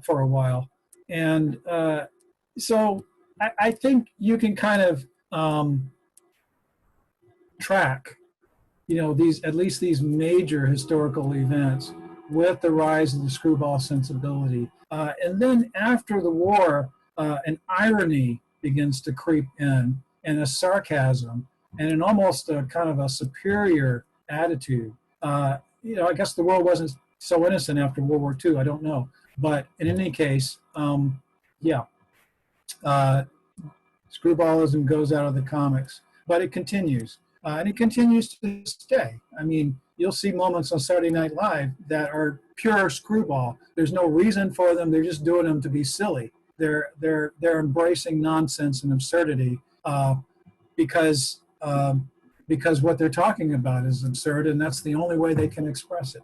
for a while. And so I think you can kind of track, at least these major historical events with the rise of the screwball sensibility. And then after the war, an irony begins to creep in, and a sarcasm, and an almost a kind of a superior attitude. I guess the world wasn't so innocent after World War II, I don't know. But in any case, screwballism goes out of the comics, but it continues. And it continues to this day. I mean, you'll see moments on Saturday Night Live that are pure screwball. There's no reason for them. They're just doing them to be silly. They're embracing nonsense and absurdity because what they're talking about is absurd, and that's the only way they can express it.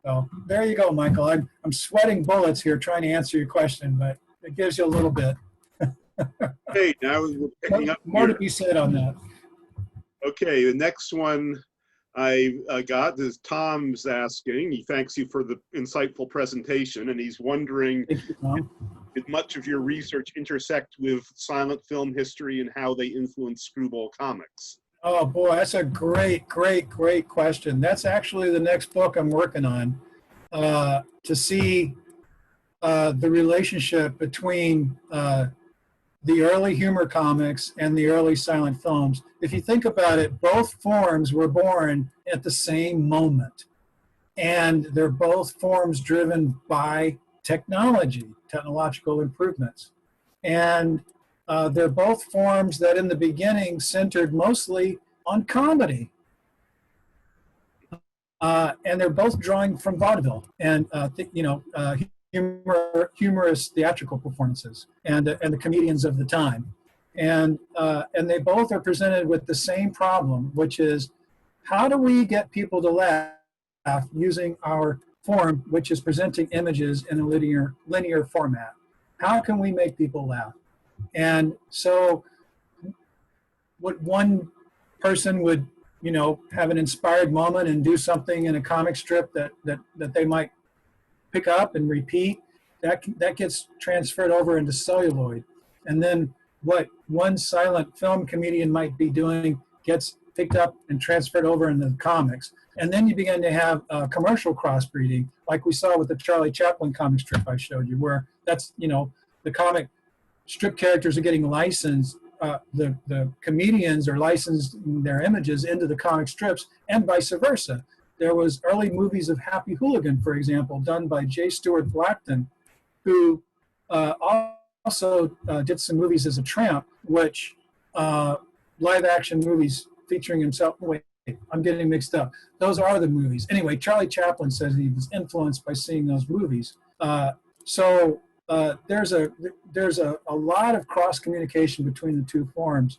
So there you go, Michael. I'm sweating bullets here trying to answer your question, but it gives you a little bit. Hey, now we're picking up more here. to be said on that. Okay, the next one I got is Tom's asking. He thanks you for the insightful presentation, and he's wondering, did much of your research intersect with silent film history and how they influence screwball comics? Oh boy, that's a great question. That's actually the next book I'm working on, to see the relationship between the early humor comics and the early silent films. If you think about it, both forms were born at the same moment. And they're both forms driven by technological improvements. And they're both forms that in the beginning centered mostly on comedy. And they're both drawing from vaudeville and, humorous theatrical performances and the comedians of the time. And they both are presented with the same problem, which is, how do we get people to laugh using our form, which is presenting images in a linear format? How can we make people laugh? And so what one person would, have an inspired moment and do something in a comic strip that they might pick up and repeat, that gets transferred over into celluloid. And then what one silent film comedian might be doing gets picked up and transferred over into the comics. And then you begin to have commercial crossbreeding, like we saw with the Charlie Chaplin comic strip I showed you, where that's, the comic strip characters are getting licensed. The comedians are licensed their images into the comic strips, and vice versa. There was early movies of Happy Hooligan, for example, done by J. Stewart Blackton, who also did some movies as a tramp, which live action movies featuring himself. Wait, I'm getting mixed up. Those are the movies. Anyway, Charlie Chaplin says he was influenced by seeing those movies. So there's a lot of cross communication between the two forms,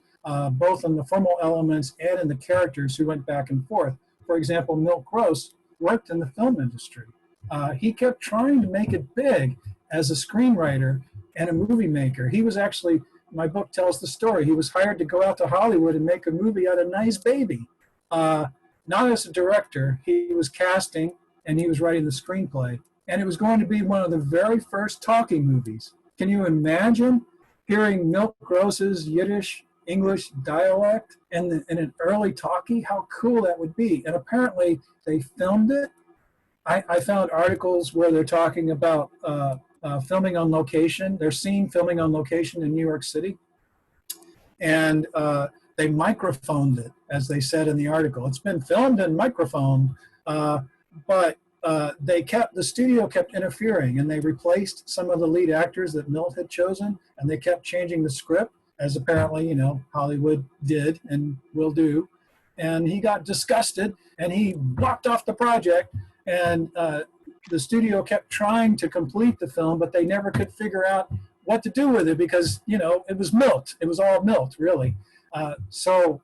both in the formal elements and in the characters who went back and forth. For example, Milt Gross worked in the film industry. He kept trying to make it big as a screenwriter and a movie maker. He was actually, my book tells the story, he was hired to go out to Hollywood and make a movie out of Nice Baby. Not as a director, he was casting and he was writing the screenplay. And it was going to be one of the very first talking movies. Can you imagine hearing Milt Gross's Yiddish English dialect in an early talkie? How cool that would be. And apparently they filmed it. I found articles where they're talking about filming on location. They're seen filming on location in New York City. And they microphoned it, as they said in the article. It's been filmed and microphoned, but the studio kept interfering, and they replaced some of the lead actors that Milt had chosen, and they kept changing the script, as apparently, Hollywood did and will do. And he got disgusted, and he walked off the project, and the studio kept trying to complete the film, but they never could figure out what to do with it because, you know, it was milked. It was all milked, really. So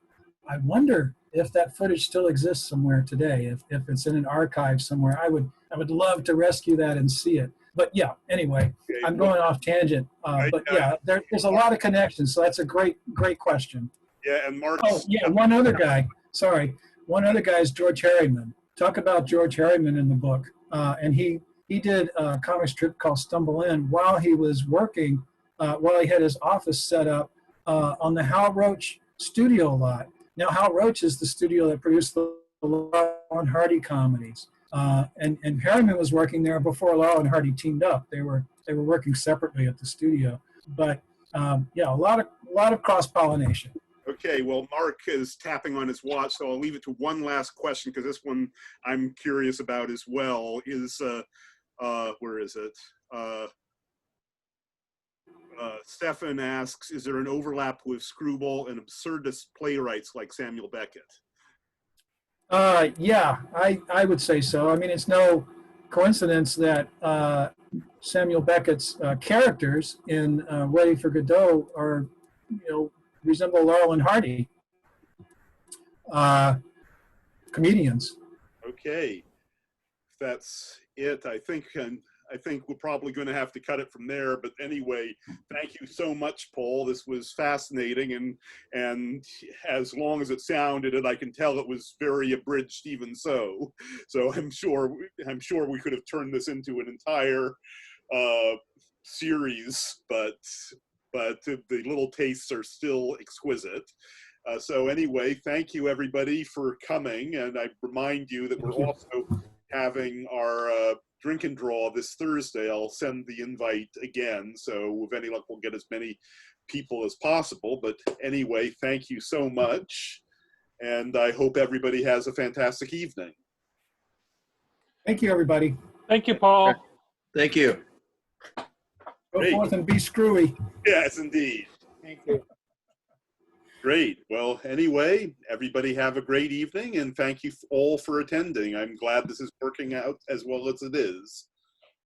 I wonder if that footage still exists somewhere today, if it's in an archive somewhere. I would love to rescue that and see it. But yeah, anyway, Okay, I'm going off tangent. But yeah, there's a lot of connections. So that's a great question. Yeah, and Mark. Oh, yeah, one other guy. Sorry. One other guy is George Harriman. Talk about George Harriman in the book. And he did a comic strip called Stumble In while he was working, while he had his office set up on the Hal Roach studio lot. Now, Hal Roach is the studio that produced the Laurel and Hardy comedies. And Harriman was working there before Laurel and Hardy teamed up. They were working separately at the studio. But yeah, a lot of cross-pollination. Okay, well, Mark is tapping on his watch, so I'll leave it to one last question because this one I'm curious about as well. Is where is it? Stefan asks, is there an overlap with screwball and absurdist playwrights like Samuel Beckett? Yeah, I would say so. I mean, it's no coincidence that Samuel Beckett's characters in Waiting for Godot are, you know, resemble Laurel and Hardy comedians. Okay, if that's it, I think we're probably going to have to cut it from there. But anyway, thank you so much, Paul. This was fascinating, and as long as it sounded, and I can tell it was very abridged, even so. So I'm sure we could have turned this into an entire series, but the little tastes are still exquisite. So anyway, thank you everybody for coming, and I remind you that we're also having our drink and draw this Thursday. I'll send the invite again, so with any luck we'll get as many people as possible. But anyway, thank you so much, and I hope everybody has a fantastic evening. Thank you, everybody. Thank you, Paul. Thank you. Go Great. forth and be screwy. Yes, indeed. Thank you. Great. Well, anyway, everybody have a great evening, and thank you all for attending. I'm glad this is working out as well as it is.